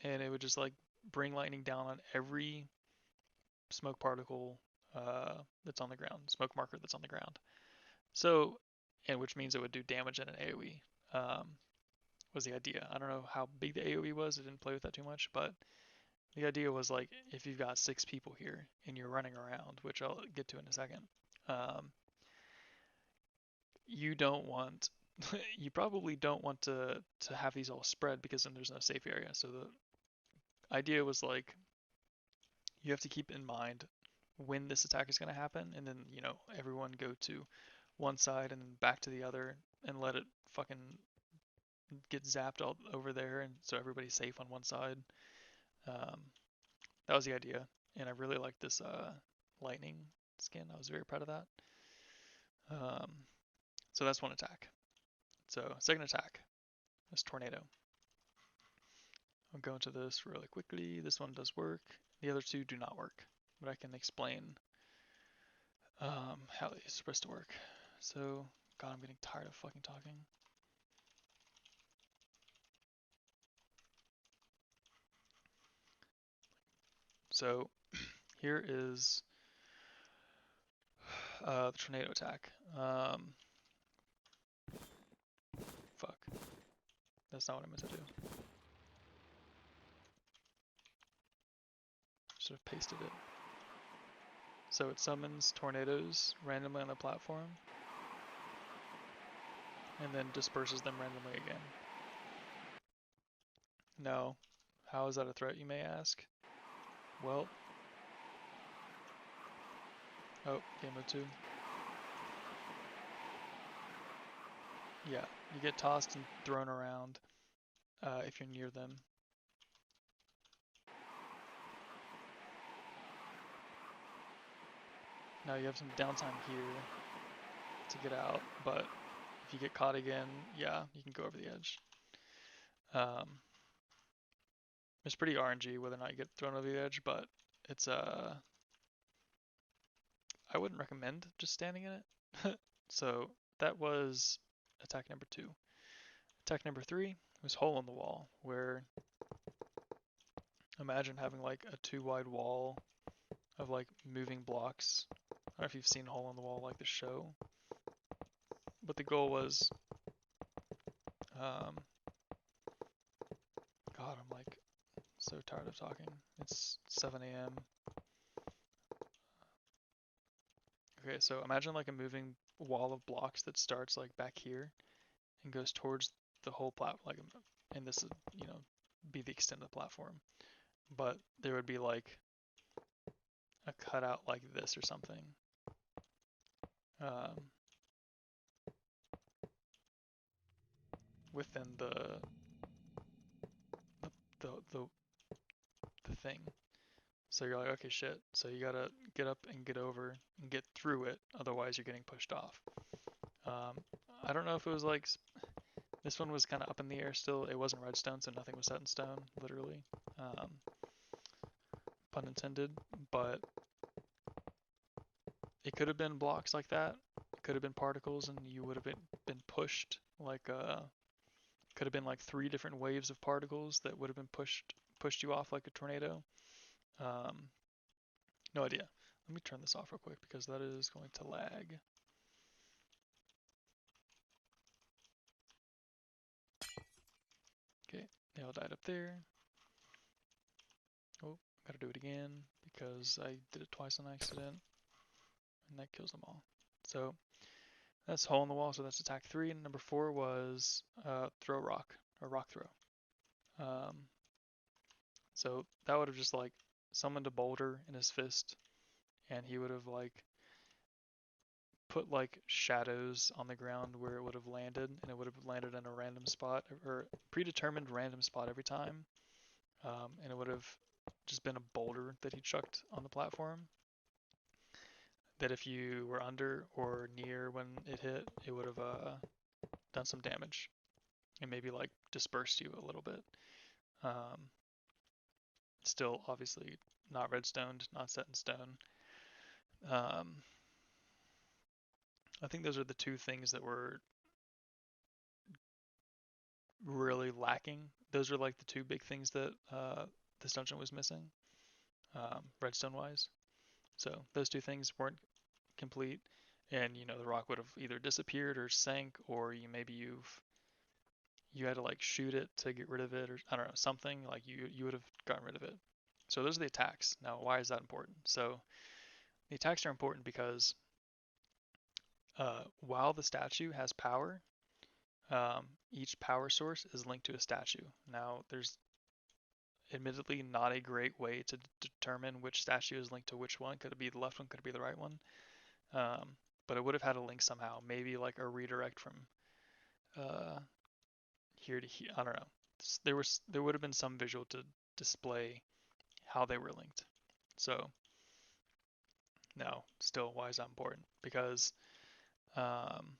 and it would just like bring lightning down on every smoke particle that's on the ground, smoke marker that's on the ground. So, and which means it would do damage in an AoE. Was the idea. I don't know how big the AoE was. I didn't play with that too much, but the idea was like if you've got 6 people here and you're running around, which I'll get to in a second, Um, you don't want you probably don't want to have these all spread because then there's no safe area. So the idea was like you have to keep in mind when this attack is going to happen, and then everyone go to one side and then back to the other and let it fucking get zapped all over there, and so everybody's safe on one side. Um, that was the idea, and I really like this lightning skin. I was very proud of that. Um, so that's one attack. So second attack is tornado. I'll go into this really quickly. This one does work. The other two do not work, but I can explain how they're supposed to work. So, God, I'm getting tired of fucking talking. So, here is the tornado attack. Fuck. That's not what I meant to do. Should have pasted it. So it summons tornadoes randomly on the platform, and then disperses them randomly again. No. How is that a threat, you may ask? Well, oh, game mode 2. Yeah, you get tossed and thrown around if you're near them. Now you have some downtime here to get out, but if you get caught again, yeah, you can go over the edge. It's pretty RNG whether or not you get thrown over the edge, but it's I wouldn't recommend just standing in it. So that was attack number 2. Attack number 3 was hole in the wall, where imagine having like a 2 wide wall of like moving blocks. I don't know if you've seen Hole in the Wall like the show, but the goal was, um, God, I'm like so tired of talking. It's 7 a.m. Okay, so imagine like a moving wall of blocks that starts like back here and goes towards the whole platform, like, and this is, be the extent of the platform. But there would be like a cutout like this or something. Um, Within the the the thing. So you're like, okay, shit. So you gotta get up and get over and get through it. Otherwise, you're getting pushed off. Um, I don't know if it was like this one was kind of up in the air still. It wasn't redstone, so nothing was set in stone, literally. Um, Pun intended. But it could have been blocks like that. It could have been particles, and you would have been pushed like could have been like 3 different waves of particles that would have been pushed you off like a tornado. Um, no idea. Let me turn this off real quick because that is going to lag. Okay, they all died up there. Oh, gotta do it again because I did it twice on accident, and that kills them all. So that's hole in the wall. So that's attack 3. And number 4 was throw rock or rock throw. Um, so that would have just like summoned a boulder in his fist, and he would have like put like shadows on the ground where it would have landed, and it would have landed in a random spot or predetermined random spot every time. And it would have just been a boulder that he chucked on the platform. That if you were under or near when it hit, it would have done some damage and maybe like dispersed you a little bit. Um, Still, obviously, not redstoned, not set in stone. Um, I think those are the 2 things that were really lacking. Those are like the 2 big things that this dungeon was missing, redstone wise. So those 2 things weren't complete, and the rock would have either disappeared or sank, or you had to like shoot it to get rid of it, or I don't know, something like you would have gotten rid of it. So those are the attacks. Now, why is that important? So the attacks are important because while the statue has power, each power source is linked to a statue. Now, there's admittedly not a great way to determine which statue is linked to which one. Could it be the left one? Could it be the right one? But it would have had a link somehow. Maybe like a redirect from uh, here to here. I don't know. There would have been some visual to display how they were linked. So no, still, why is that important? Because um,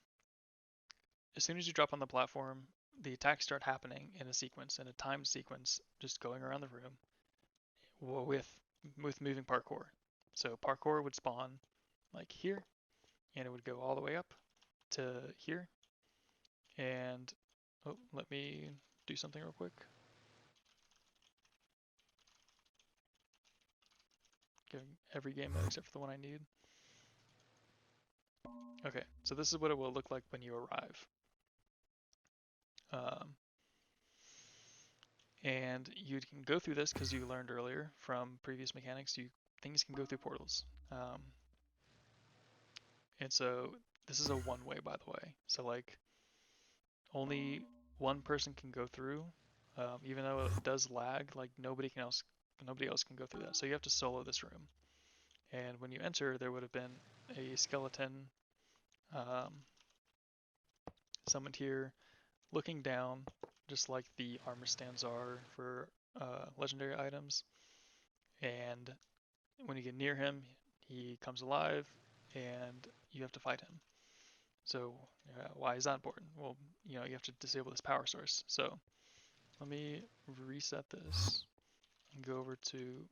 as soon as you drop on the platform, the attacks start happening in a sequence, in a timed sequence, just going around the room with moving parkour. So parkour would spawn like here, and it would go all the way up to here. And oh, let me do something real quick. Giving every game mode except for the one I need. Okay, so this is what it will look like when you arrive. Um, and you can go through this because you learned earlier from previous mechanics. Things can go through portals. And so this is a one-way, by the way. So like only one person can go through, even though it does lag. Like nobody else can go through that. So you have to solo this room. And when you enter, there would have been a skeleton um, summoned here, looking down, just like the armor stands are for legendary items. And when you get near him, he comes alive, and you have to fight him. So why is that important? Well, you have to disable this power source. So let me reset this and go over to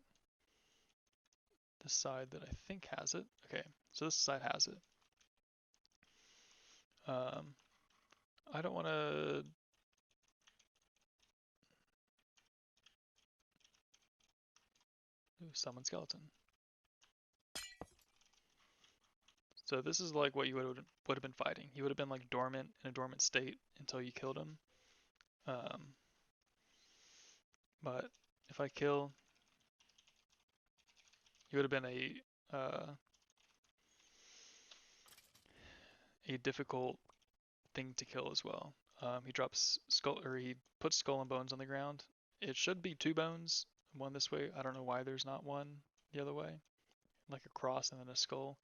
the side that I think has it. Okay, so this side has it. I don't want to summon skeleton. So this is like what you would have been fighting. He would have been like dormant in a dormant state until you killed him. But if I kill, he would have been a difficult thing to kill as well. He drops skull, or he puts skull and bones on the ground. It should be two bones, one this way. I don't know why there's not one the other way, like a cross and then a skull,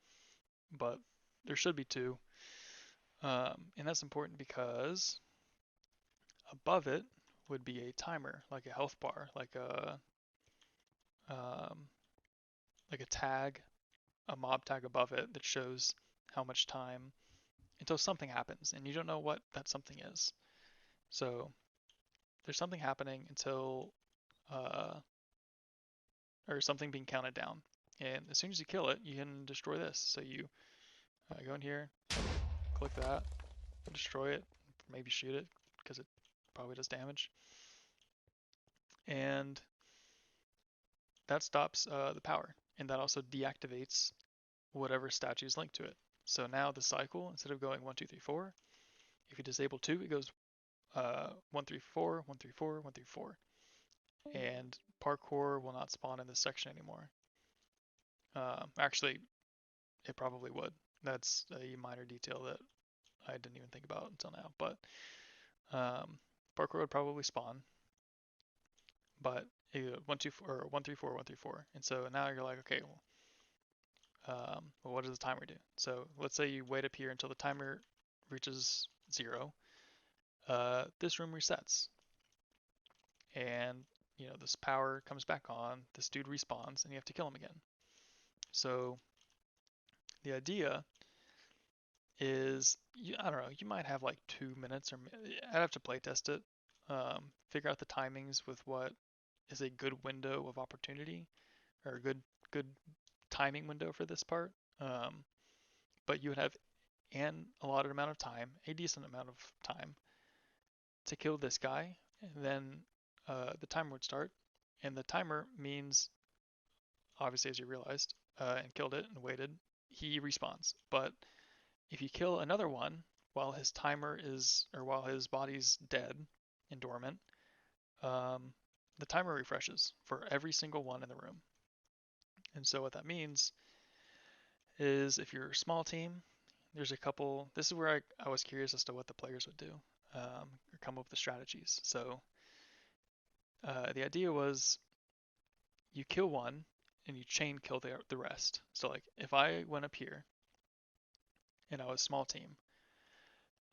but there should be two. And that's important because above it would be a timer, like a health bar, um, like a tag, a mob tag above it that shows how much time until something happens, and you don't know what that something is. So there's something happening until uh, or something being counted down. And as soon as you kill it, you can destroy this. So you go in here, click that, destroy it, maybe shoot it because it probably does damage. And that stops the power. And that also deactivates whatever statue is linked to it. So now the cycle, instead of going 1, 2, 3, 4, if you disable 2, it goes 1, 3, 4, 1, 3, 4, 1, 3, 4. And parkour will not spawn in this section anymore. Actually, it probably would. That's a minor detail that I didn't even think about until now. But parkour would probably spawn, but 1, 2, 4, or 1, 3, 4, 1, 3, 4. And so now you're like, okay, well, what does the timer do? So let's say you wait up here until the timer reaches 0. This room resets, and this power comes back on. This dude respawns, and you have to kill him again. So the idea is, I don't know, you might have like 2 minutes, or I'd have to play test it, figure out the timings with what is a good window of opportunity, or a good timing window for this part. But you would have an allotted amount of time, a decent amount of time, to kill this guy, and then the timer would start. And the timer means, obviously, as you realized, and killed it and waited, he respawns. But if you kill another one while his timer is, or while his body's dead and dormant, the timer refreshes for every single one in the room. And so what that means is if you're a small team, there's a couple. This is where I was curious as to what the players would do, or come up with the strategies. So the idea was you kill one and you chain kill the rest. So like if I went up here and I was a small team,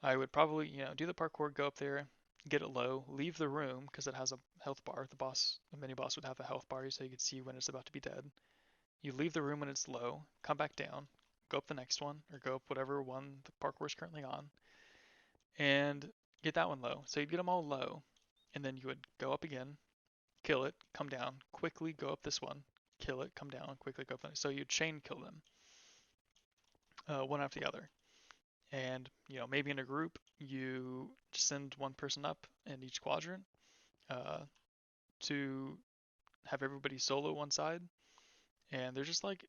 I would probably do the parkour, go up there, get it low, leave the room because it has a health bar. The mini boss would have a health bar so you could see when it's about to be dead. You leave the room when it's low, come back down, go up the next one, or go up whatever one the parkour is currently on, and get that one low. So you'd get them all low, and then you would go up again, kill it, come down, quickly go up this one, kill it, come down, quickly go up. So you'd chain kill them, one after the other. And maybe in a group you send one person up in each quadrant uh, to have everybody solo one side, and they're just like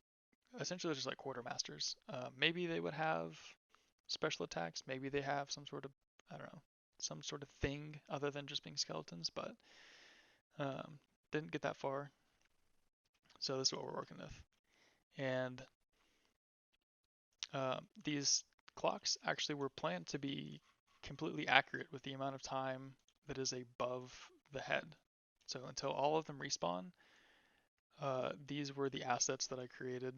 essentially they're just like quartermasters. Maybe they would have special attacks. Maybe they have some sort of, I don't know, some sort of thing other than just being skeletons, but um, didn't get that far. So this is what we're working with. And these clocks actually were planned to be completely accurate with the amount of time that is above the head. So until all of them respawn, these were the assets that I created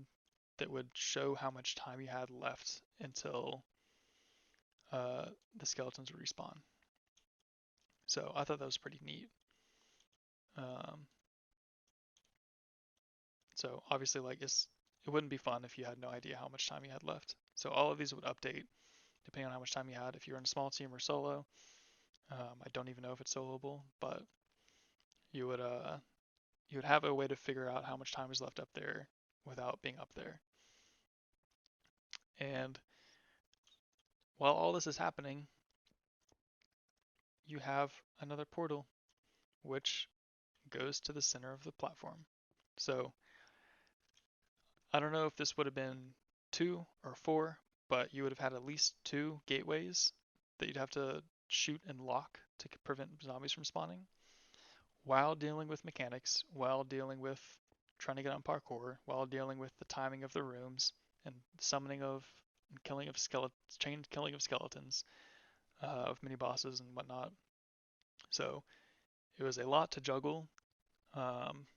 that would show how much time you had left until the skeletons would respawn. So I thought that was pretty neat. Um, so obviously, like it wouldn't be fun if you had no idea how much time you had left. So all of these would update depending on how much time you had. If you're in a small team or solo, I don't even know if it's soloable, but you would have a way to figure out how much time is left up there without being up there. And while all this is happening, you have another portal which goes to the center of the platform. So I don't know if this would have been 2 or 4, but you would have had at least 2 gateways that you'd have to shoot and lock to prevent zombies from spawning while dealing with mechanics, while dealing with trying to get on parkour, while dealing with the timing of the rooms and summoning of and killing of skeletons, chained killing of skeletons, of mini bosses and whatnot. So it was a lot to juggle, um,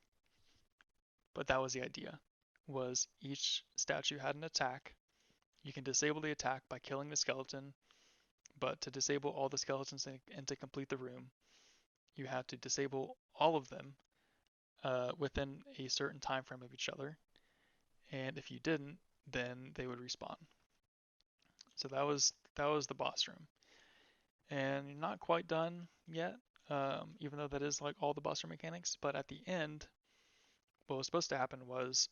but that was the idea. Was each statue had an attack. You can disable the attack by killing the skeleton, but to disable all the skeletons and to complete the room, you had to disable all of them within a certain time frame of each other. And if you didn't, then they would respawn. So that was the boss room, and you're not quite done yet, even though that is like all the boss room mechanics. But at the end, what was supposed to happen was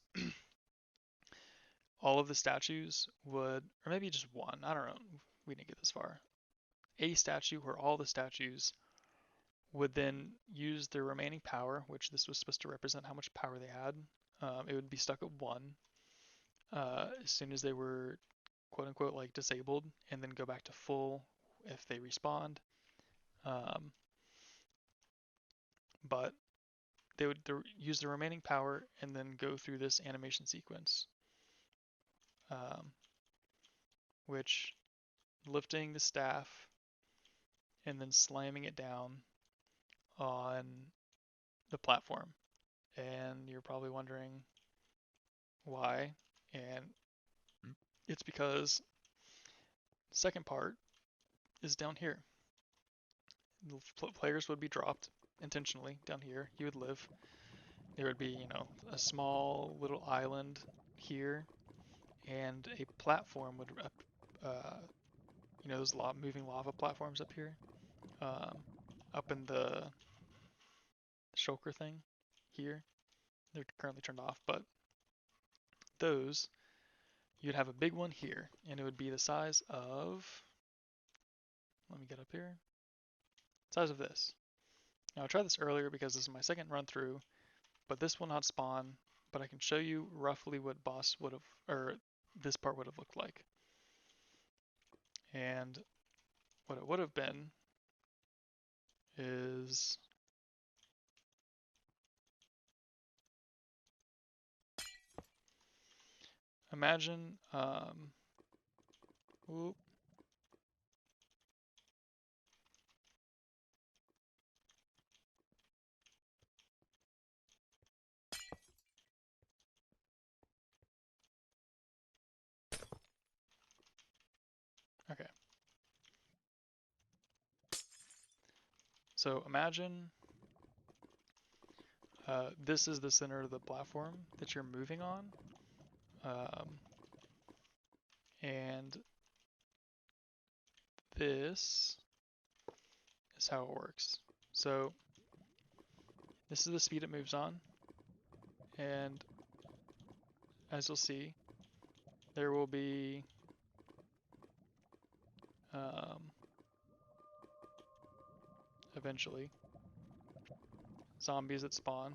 all of the statues would, or maybe just one, I don't know, we didn't get this far. A statue or all the statues would then use their remaining power, which this was supposed to represent how much power they had. It would be stuck at 1 as soon as they were quote unquote like disabled, and then go back to full if they respawned. Um, but they would use the remaining power and then go through this animation sequence, um, which lifting the staff and then slamming it down on the platform. And you're probably wondering why. And it's because the second part is down here. The players would be dropped intentionally down here. You would live. There would be, a small little island here, and a platform would, those moving lava platforms up here, um, up in the shulker thing here. They're currently turned off, but those, you'd have a big one here, and it would be the size of, let me get up here, size of this. Now I tried this earlier because this is my second run through, but this will not spawn, but I can show you roughly what boss would have, or this part would have looked like. And what it would have been is imagine Whoop. Okay. So imagine this is the center of the platform that you're moving on. And this is how it works. So this is the speed it moves on. And as you'll see, there will be eventually zombies that spawn.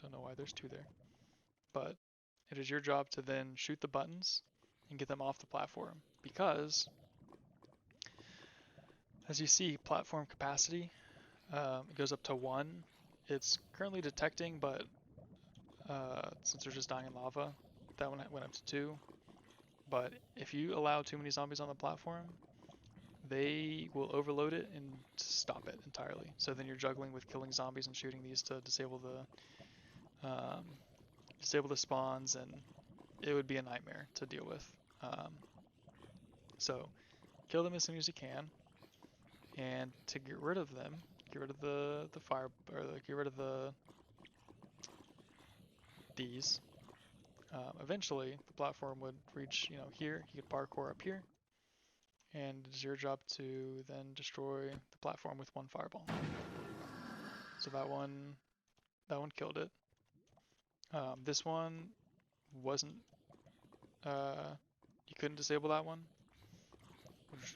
Don't know why there's two there. But it is your job to then shoot the buttons and get them off the platform. Because, as you see, platform capacity it goes up to 1. It's currently detecting, but since they're just dying in lava, that one went up to 2. But if you allow too many zombies on the platform, they will overload it and stop it entirely. So then you're juggling with killing zombies and shooting these to disable the spawns, and it would be a nightmare to deal with. So kill them as soon as you can, and to get rid of them, get rid of the fire, or get rid of these. Eventually, the platform would reach, here. You could parkour up here, and it's your job to then destroy the platform with one fireball. So that one killed it. This one wasn't. You couldn't disable that one,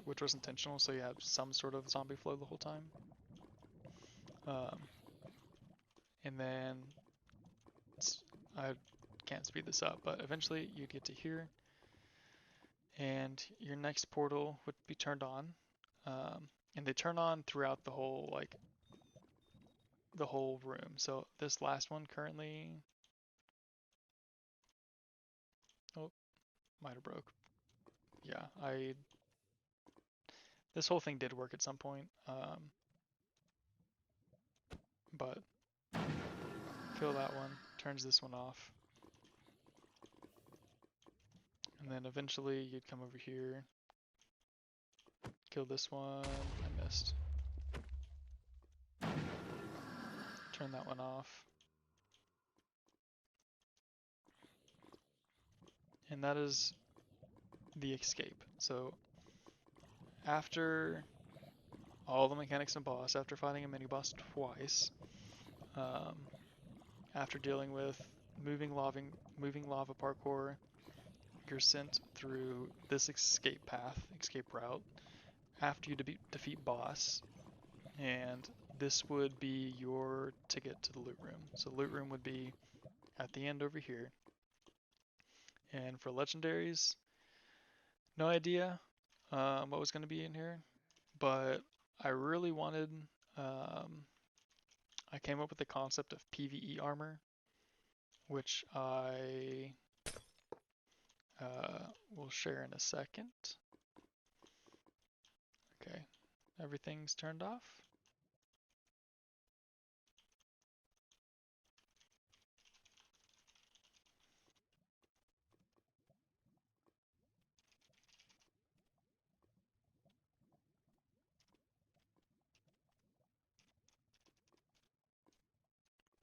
which was intentional. So you have some sort of zombie flow the whole time. And then I can't speed this up, but eventually you'd get to here, and your next portal would be turned on. And they turn on throughout the whole room. So this last one currently, oh, might have broke. Yeah, this whole thing did work at some point, but kill that one, turns this one off, and then eventually you'd come over here, kill this one. I missed. Turn that one off. And that is the escape. So after all the mechanics and boss, after fighting a mini boss twice, after dealing with moving lava parkour, you're sent through this escape route after you defeat boss, and this would be your ticket to the loot room. So the loot room would be at the end over here. And for legendaries, no idea what was going to be in here, but I really wanted, I came up with the concept of PvE armor, which I will share in a second. Okay, everything's turned off.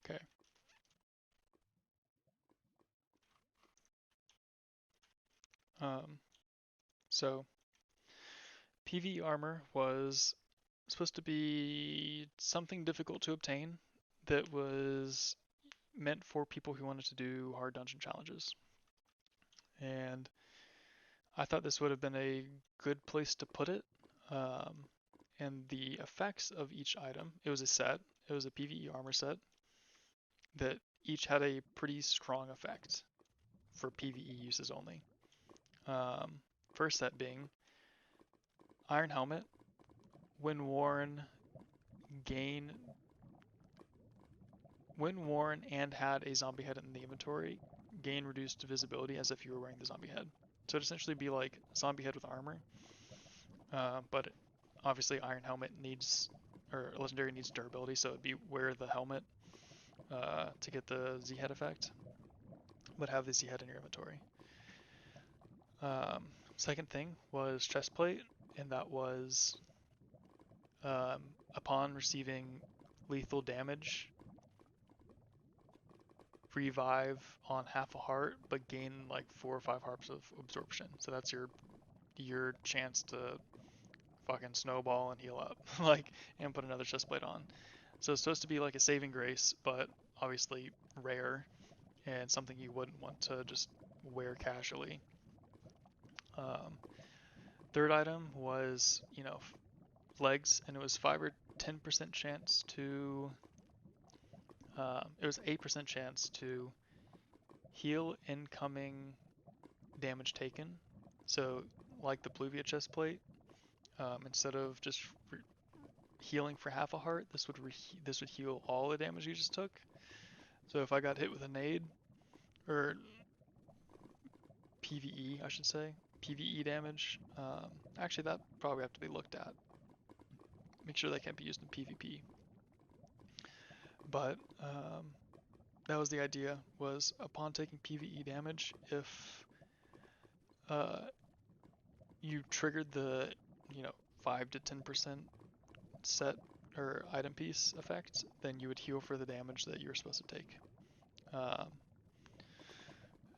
Okay. So PvE armor was supposed to be something difficult to obtain that was meant for people who wanted to do hard dungeon challenges. And I thought this would have been a good place to put it. And the effects of each item, it was a set, it was a PvE armor set that each had a pretty strong effect for PvE uses only. First set being Iron Helmet, when worn and had a zombie head in the inventory, gain reduced visibility as if you were wearing the zombie head. So it'd essentially be like zombie head with armor, but obviously Iron Helmet needs, or Legendary needs durability, so it'd be wear the helmet to get the Z head effect, but have the Z head in your inventory. Second thing was chest plate, and that was upon receiving lethal damage, revive on half a heart, but gain like 4 or 5 hearts of absorption. So that's your chance to fucking snowball and heal up, like, and put another chest plate on. So it's supposed to be like a saving grace, but obviously rare and something you wouldn't want to just wear casually. Um, Third item was, legs, and it was 5 or 10% chance to. It was 8% chance to heal incoming damage taken. So, like the Pluvia chest plate, instead of just healing for half a heart, this would heal all the damage you just took. So if I got hit with a nade, or PVE, I should say, PVE damage, actually that probably have to be looked at. Make sure that can't be used in PvP. But that was the idea. Was upon taking PVE damage, if uh, you triggered the 5 to 10% set or item piece effect, then you would heal for the damage that you were supposed to take. Um,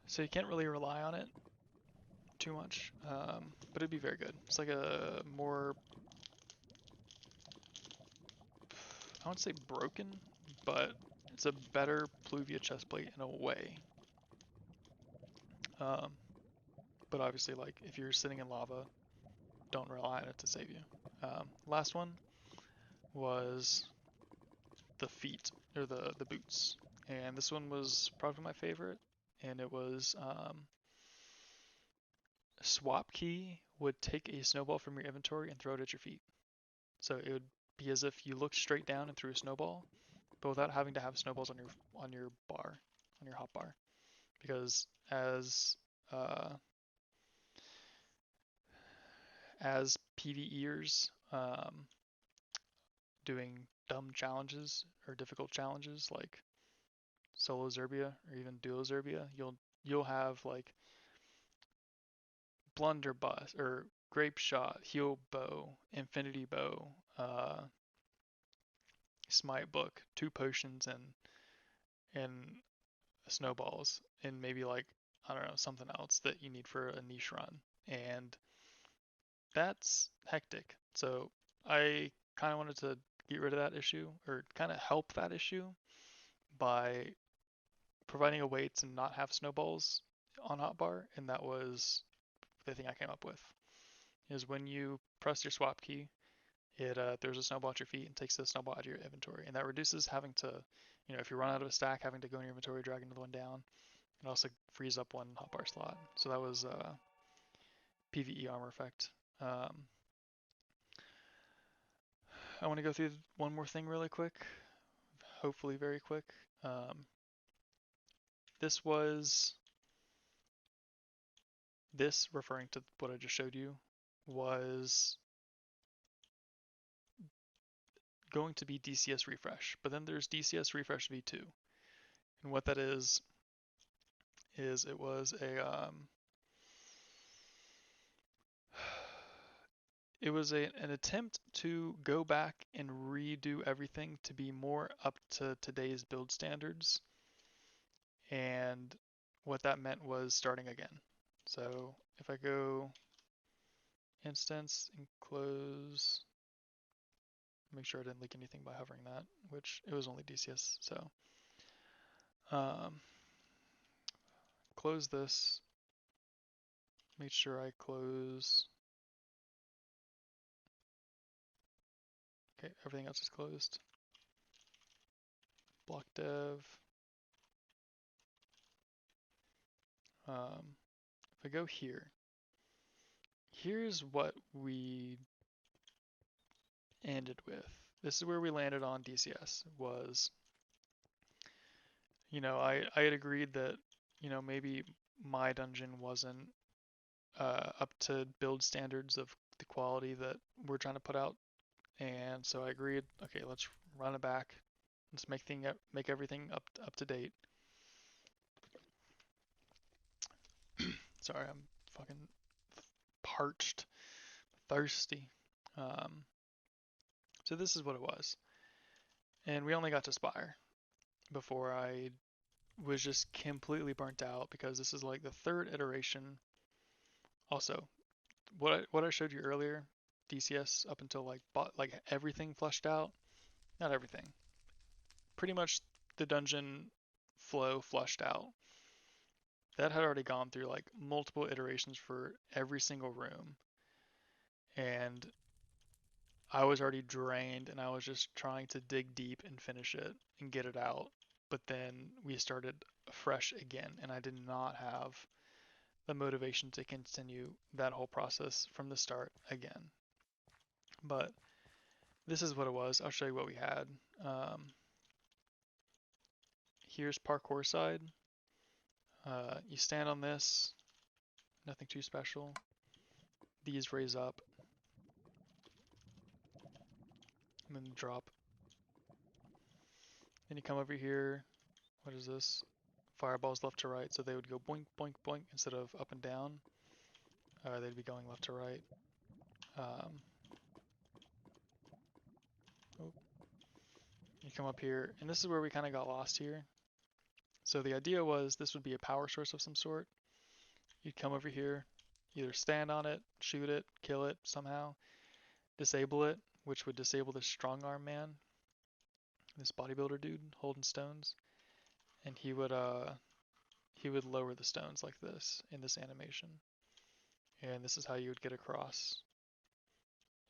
so you can't really rely on it too much, but it'd be very good. It's like a more, I wouldn't say broken, but it's a better Pluvia chestplate in a way. Um, but obviously, like if you're sitting in lava, don't rely on it to save you. Last one was the feet, or the boots, and this one was probably my favorite. And it was swap key would take a snowball from your inventory and throw it at your feet. So it would be as if you looked straight down and threw a snowball, but without having to have snowballs on your bar, on your hot bar. Because uh, as PvEers doing dumb challenges or difficult challenges like solo Zerbia or even duo Zerbia, you'll have like blunderbuss or grape shot, heal bow, infinity bow, smite book, 2 potions, and snowballs, and maybe like I don't know something else that you need for a niche run, and that's hectic. So I kind of wanted to get rid of that issue or kind of help that issue by providing a way to not have snowballs on hotbar, and that was the thing I came up with. Is when you press your swap key, it there's a snowball at your feet and takes the snowball out of your inventory, and that reduces having to, if you run out of a stack, having to go in your inventory, drag another one down. It also frees up one hotbar slot. So that was PVE armor effect. I want to go through one more thing really quick, hopefully very quick. Um, this was this referring to what I just showed you was going to be DCS refresh, but then there's DCS refresh v2, and what that is it was an attempt to go back and redo everything to be more up to today's build standards, and what that meant was starting again. So if I go instance and close, make sure I didn't leak anything by hovering that, which it was only DCS. So close this, make sure I close. Okay, everything else is closed. Block dev. If I go here, here's what we ended with. This is where we landed on DCS. Was, I had agreed that, maybe my dungeon wasn't up to build standards of the quality that we're trying to put out. And so I agreed, okay, let's run it back. Let's make everything up to date. Sorry, I'm fucking parched, thirsty. Um, so this is what it was. And we only got to Spire before I was just completely burnt out because this is like the third iteration. Also, what I showed you earlier, DCS up until like everything flushed out, not everything, pretty much the dungeon flow flushed out. That had already gone through like multiple iterations for every single room, and I was already drained, and I was just trying to dig deep and finish it and get it out. But then we started fresh again, and I did not have the motivation to continue that whole process from the start again. But this is what it was. I'll show you what we had. Here's parkour side. You stand on this, nothing too special. These raise up and then drop. Then you come over here. What is this? Fireballs left to right, so they would go boink, boink, boink instead of up and down. They'd be going left to right. Um, oh, you come up here, and this is where we kind of got lost here. So the idea was this would be a power source of some sort. You'd come over here, either stand on it, shoot it, kill it somehow, disable it, which would disable this strong arm man, this bodybuilder dude holding stones, and he would lower the stones like this in this animation. And this is how you would get across.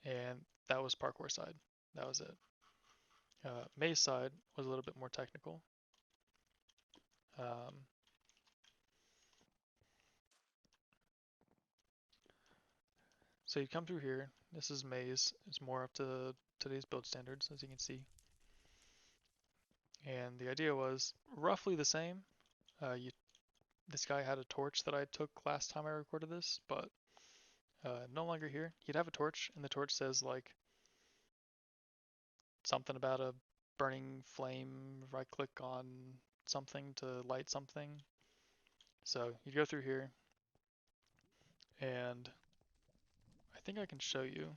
And that was parkour side. That was it. MineZ side was a little bit more technical. Um, so you come through here. This is MineZ. It's more up to today's build standards, as you can see. And the idea was roughly the same. This guy had a torch that I took last time I recorded this, but no longer here. He'd have a torch, and the torch says like something about a burning flame. Right click on something to light something. So you go through here, and I think I can show you.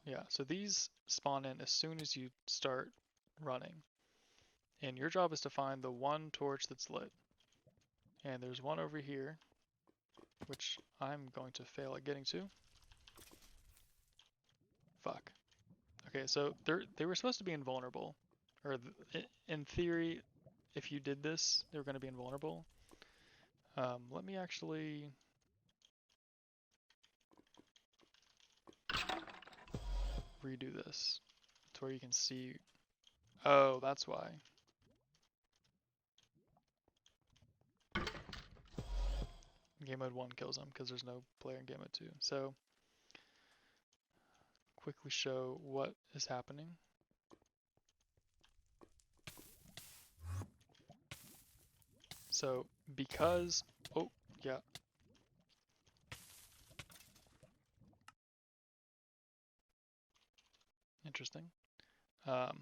Yeah, so these spawn in as soon as you start running. And your job is to find the one torch that's lit. And there's one over here, which I'm going to fail at getting to. Fuck. Okay, so they were supposed to be invulnerable. Or in theory, if you did this, they were going to be invulnerable. Let me actually... redo this to where you can see. Oh, that's why. Game mode 1 kills him because there's no player in game mode 2. So, quickly show what is happening. So, because, oh, yeah. Interesting. But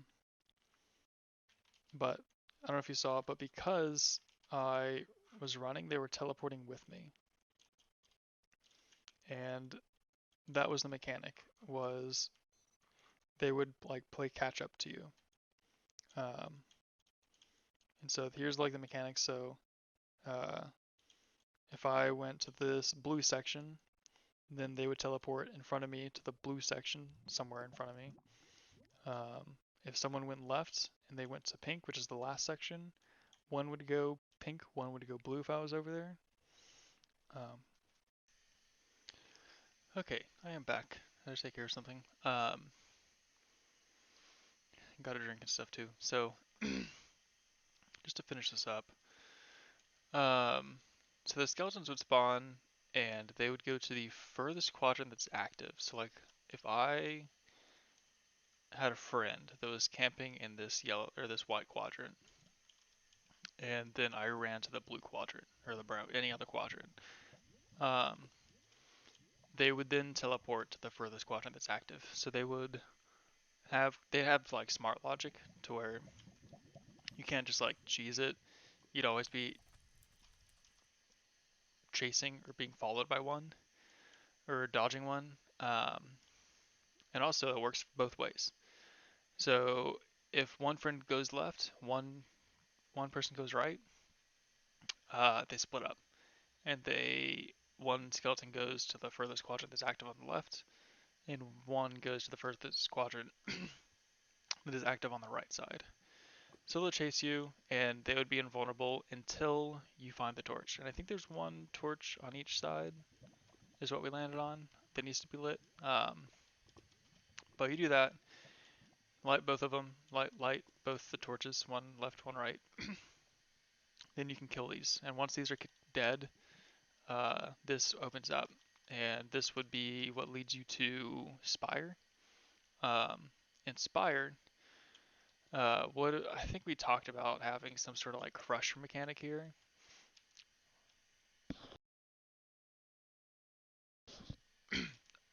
I don't know if you saw it, but because I was running, they were teleporting with me. And that was the mechanic, was they would like play catch up to you. And so here's like the mechanics. So if I went to this blue section, then they would teleport in front of me to the blue section somewhere in front of me. If someone went left and they went to pink, which is the last section, one would go pink, one would go blue if I was over there. Okay, I am back. I just take care of something. Got a drink and stuff too. So, just to finish this up, so the skeletons would spawn, and they would go to the furthest quadrant that's active. So, like, if I had a friend that was camping in this yellow or this white quadrant, and then I ran to the blue quadrant or the brown, any other quadrant. Um, they would then teleport to the furthest quadrant that's active. So they have like smart logic to where you can't just like cheese it. You'd always be chasing or being followed by one or dodging one. And also it works both ways. So if one friend goes left, one person goes right, they split up, and one skeleton goes to the furthest quadrant that's active on the left, and one goes to the furthest quadrant that is active on the right side. So they'll chase you, and they would be invulnerable until you find the torch. And I think there's one torch on each side, is what we landed on, that needs to be lit. But you do that, light both of them, light both the torches, one left, one right. Then you can kill these, and once these are dead, this opens up, and this would be what leads you to Spire. Um, in Spire, what I think we talked about having some sort of like crush mechanic here.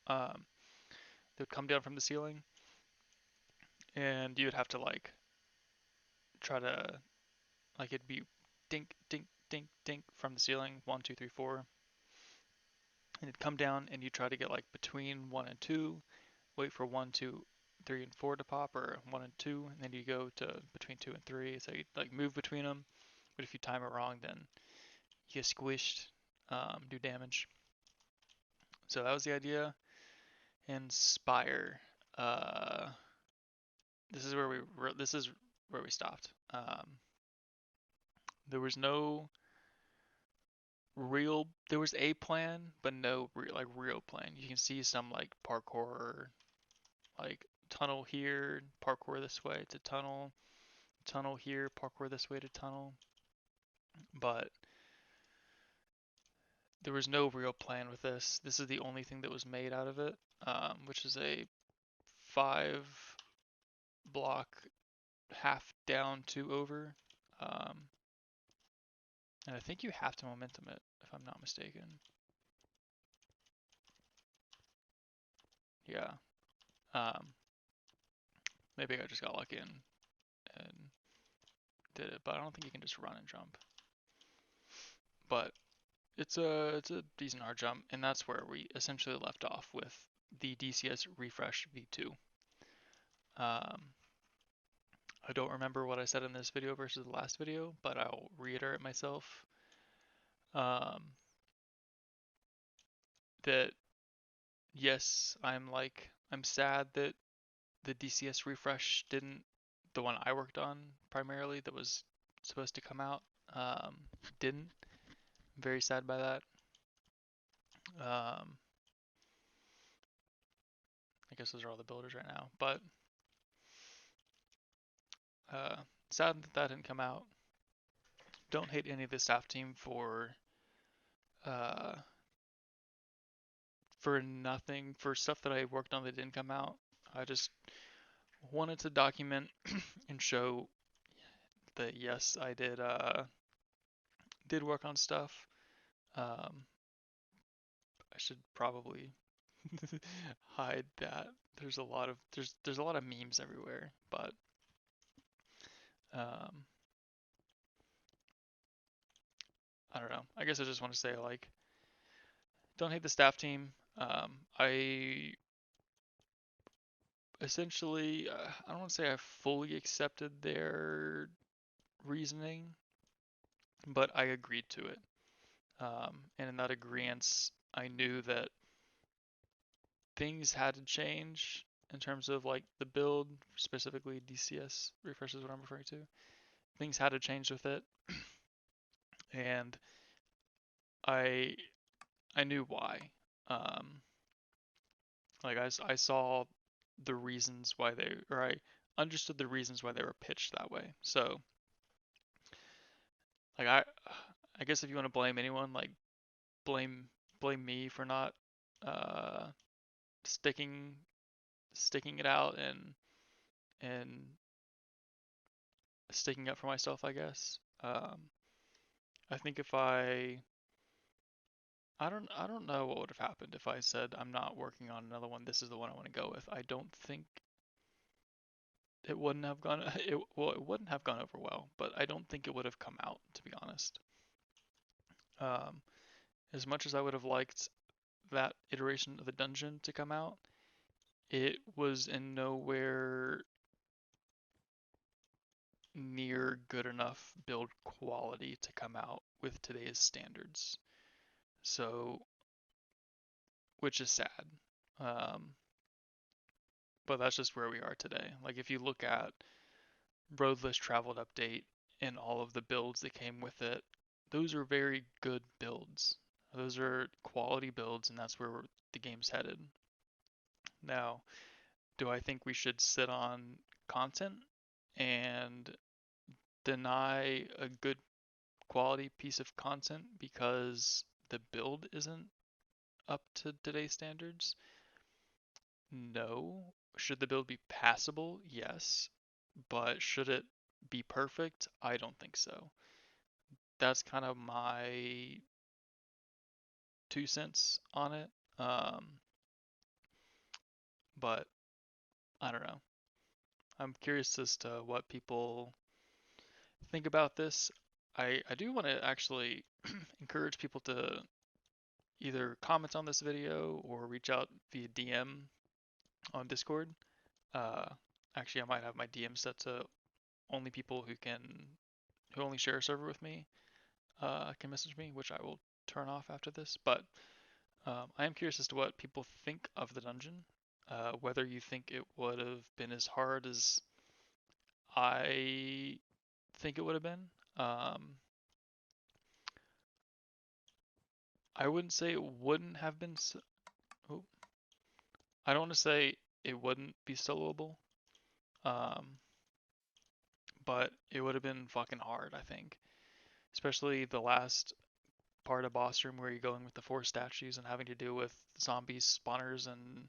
um, they would come down from the ceiling, and you would have to like try to like it'd be dink dink dink dink from the ceiling, 1 2 3 4, and it'd come down, and you try to get like between 1 and 2, wait for 1 2 3 and 4 to pop, or 1 and 2, and then you go to between 2 and 3. So you like move between them, but if you time it wrong, then you get squished, do damage. So that was the idea. Inspire. Uh, this is where we stopped. There was no real. There was a plan, but no real plan. You can see some like parkour, like tunnel here, parkour this way to tunnel, tunnel here, parkour this way to tunnel. But there was no real plan with this. This is the only thing that was made out of it, which is a 5 block half down 2 over. Um, and I think you have to momentum it, if I'm not mistaken. Yeah. Um, maybe I just got lucky and did it, but I don't think you can just run and jump. But it's a decent hard jump, and that's where we essentially left off with the DCS refresh V2. Um, I don't remember what I said in this video versus the last video, but I'll reiterate myself. That yes, I'm sad that the DCS refresh didn't, the one I worked on primarily that was supposed to come out, didn't. I'm very sad by that. I guess those are all the builders right now, but uh, sad that that didn't come out. Don't hate any of the staff team uh, for nothing, for stuff that I worked on that didn't come out. I just wanted to document and show that yes, I did work on stuff. I should probably hide that. There's a lot of memes everywhere, but um, I don't know. I guess I just want to say like, don't hate the staff team. I essentially, I don't want to say I fully accepted their reasoning, but I agreed to it. And in that agreement, I knew that things had to change in terms of like the build, specifically DCS refresh is what I'm referring to. Things had to change with it, and I I knew why. Um, like I saw the reasons why or I understood the reasons why they were pitched that way. So like I guess if you want to blame anyone, like blame blame me for not uh sticking sticking it out and sticking up for myself, I guess. Um, I think if I don't know what would have happened if I said I'm not working on another one. This is the one I want to go with. I don't think it wouldn't have gone. It wouldn't have gone over well, but I don't think it would have come out, to be honest. Um, as much as I would have liked that iteration of the dungeon to come out, it was in nowhere near good enough build quality to come out with today's standards. So, which is sad. Um, but that's just where we are today. Like if you look at Road Less Traveled update and all of the builds that came with it, those are very good builds. Those are quality builds, and that's where the game's headed. Now, do I think we should sit on content and deny a good quality piece of content because the build isn't up to today's standards? No. Should the build be passable? Yes. But should it be perfect? I don't think so. That's kind of my 2 cents on it. But I don't know. I'm curious as to what people think about this. I do want to actually encourage people to either comment on this video or reach out via DM on Discord. Uh, Actually, I might have my DM set to only people who only share a server with me can message me, which I will turn off after this. But I am curious as to what people think of the dungeon. Whether you think it would have been as hard as I think it would have been. I wouldn't say it wouldn't have been. Oh, I don't want to say it wouldn't be soloable, um, but it would have been fucking hard. I think, especially the last part of boss room where you're going with the four statues and having to deal with zombies, spawners, and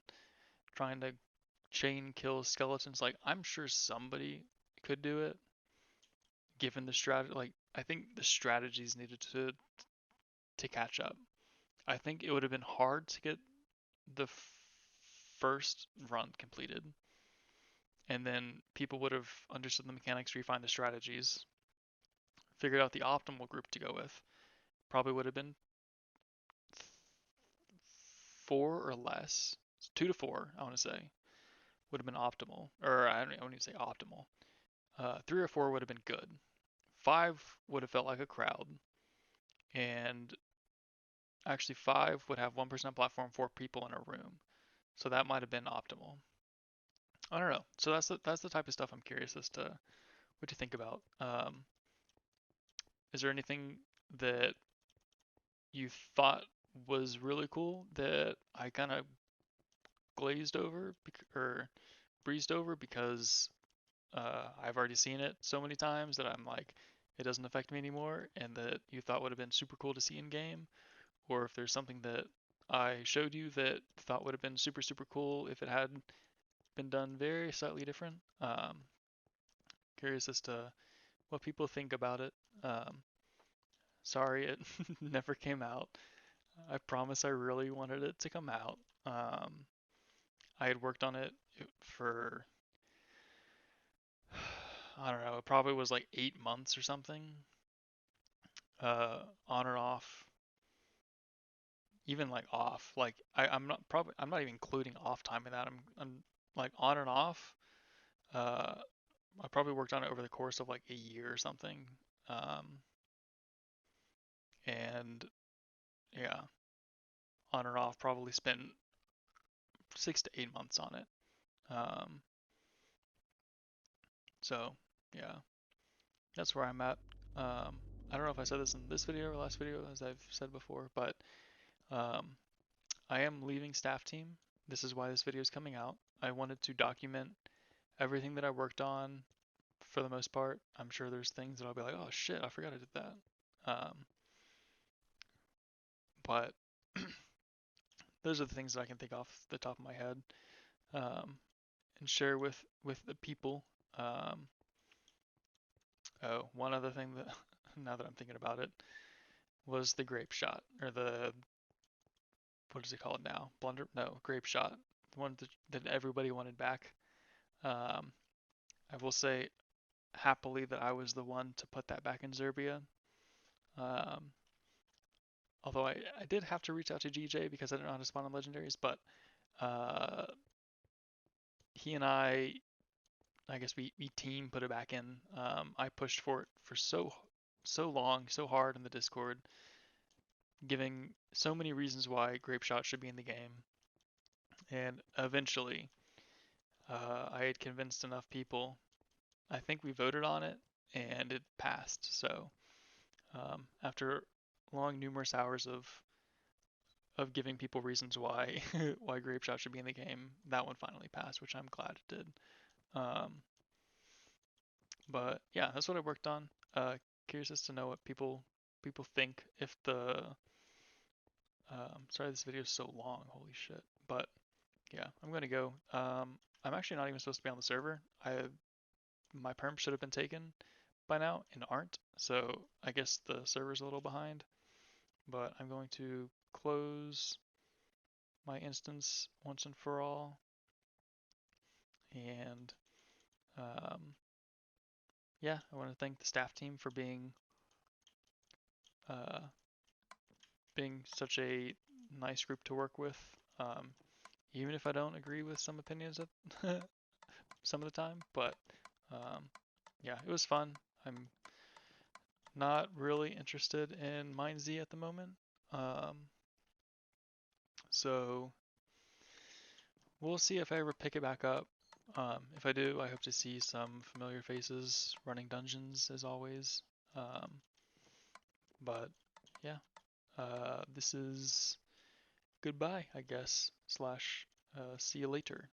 trying to chain kill skeletons. Like I'm sure somebody could do it, given the strategy. Like I think the strategies needed to catch up. I think it would have been hard to get the first run completed, and then people would have understood the mechanics, refined the strategies, figured out the optimal group to go with. Probably would have been four or less, 2 to 4, I want to say, would have been optimal. Or I don't even say optimal. 3 or 4 would have been good. 5 would have felt like a crowd, and actually 5 would have 1% platform, 4 people in a room. So that might have been optimal. I don't know. So that's the type of stuff I'm curious as to what you think about. Is there anything that you thought was really cool that I kind of glazed over or breezed over because I've already seen it so many times that I'm like, it doesn't affect me anymore, and that you thought would have been super cool to see in game, or if there's something that I showed you that thought would have been super super cool if it had been done very slightly different. Curious as to what people think about it. Um, Sorry it never came out. I promise I really wanted it to come out. Um, I had worked on it for I don't know, it probably was like 8 months or something, on and off, even like off. Like I'm not even including off time in that. I'm like on and off. Uh, I probably worked on it over the course of like a year or something. Um, and yeah, on and off, probably spent 6 to 8 months on it. Um, so yeah, that's where I'm at. I don't know if I said this in this video or last video, as I've said before, but um, I am leaving staff team. This is why this video is coming out. I wanted to document everything that I worked on for the most part. I'm sure there's things that I'll be like, oh shit, I forgot I did that. But those are the things that I can think off the top of my head, um, and share with the people. Um, oh, one other thing that now that I'm thinking about it, was the grape shot, or the, what does he call it now? Blunder? No, grape shot. The one that everybody wanted back. Um, I will say happily that I was the one to put that back in Zerbia. Um, Although I did have to reach out to GJ because I didn't know how to spawn on legendaries, but uh, he and I guess we team put it back in. I pushed for it for so long, so hard in the Discord, giving so many reasons why Grape Shot should be in the game, and eventually I had convinced enough people. I think we voted on it, and it passed. So after long, numerous hours of giving people reasons why why Grape Shot should be in the game, that one finally passed, which I'm glad it did. Um, but yeah, that's what I worked on. Curious as to know what people think. If the sorry, this video is so long. Holy shit! But yeah, I'm gonna go. I'm actually not even supposed to be on the server. My perm should have been taken by now and aren't. So I guess the server's a little behind. But I'm going to close my instance once and for all. And um, yeah, I want to thank the staff team for uh, being such a nice group to work with. Um, Even if I don't agree with some opinions at some of the time, but um, yeah, it was fun. I'm not really interested in MineZ at the moment, um, so we'll see if I ever pick it back up. If I do, I hope to see some familiar faces running dungeons as always. Um, but yeah, this is goodbye, I guess, slash see you later.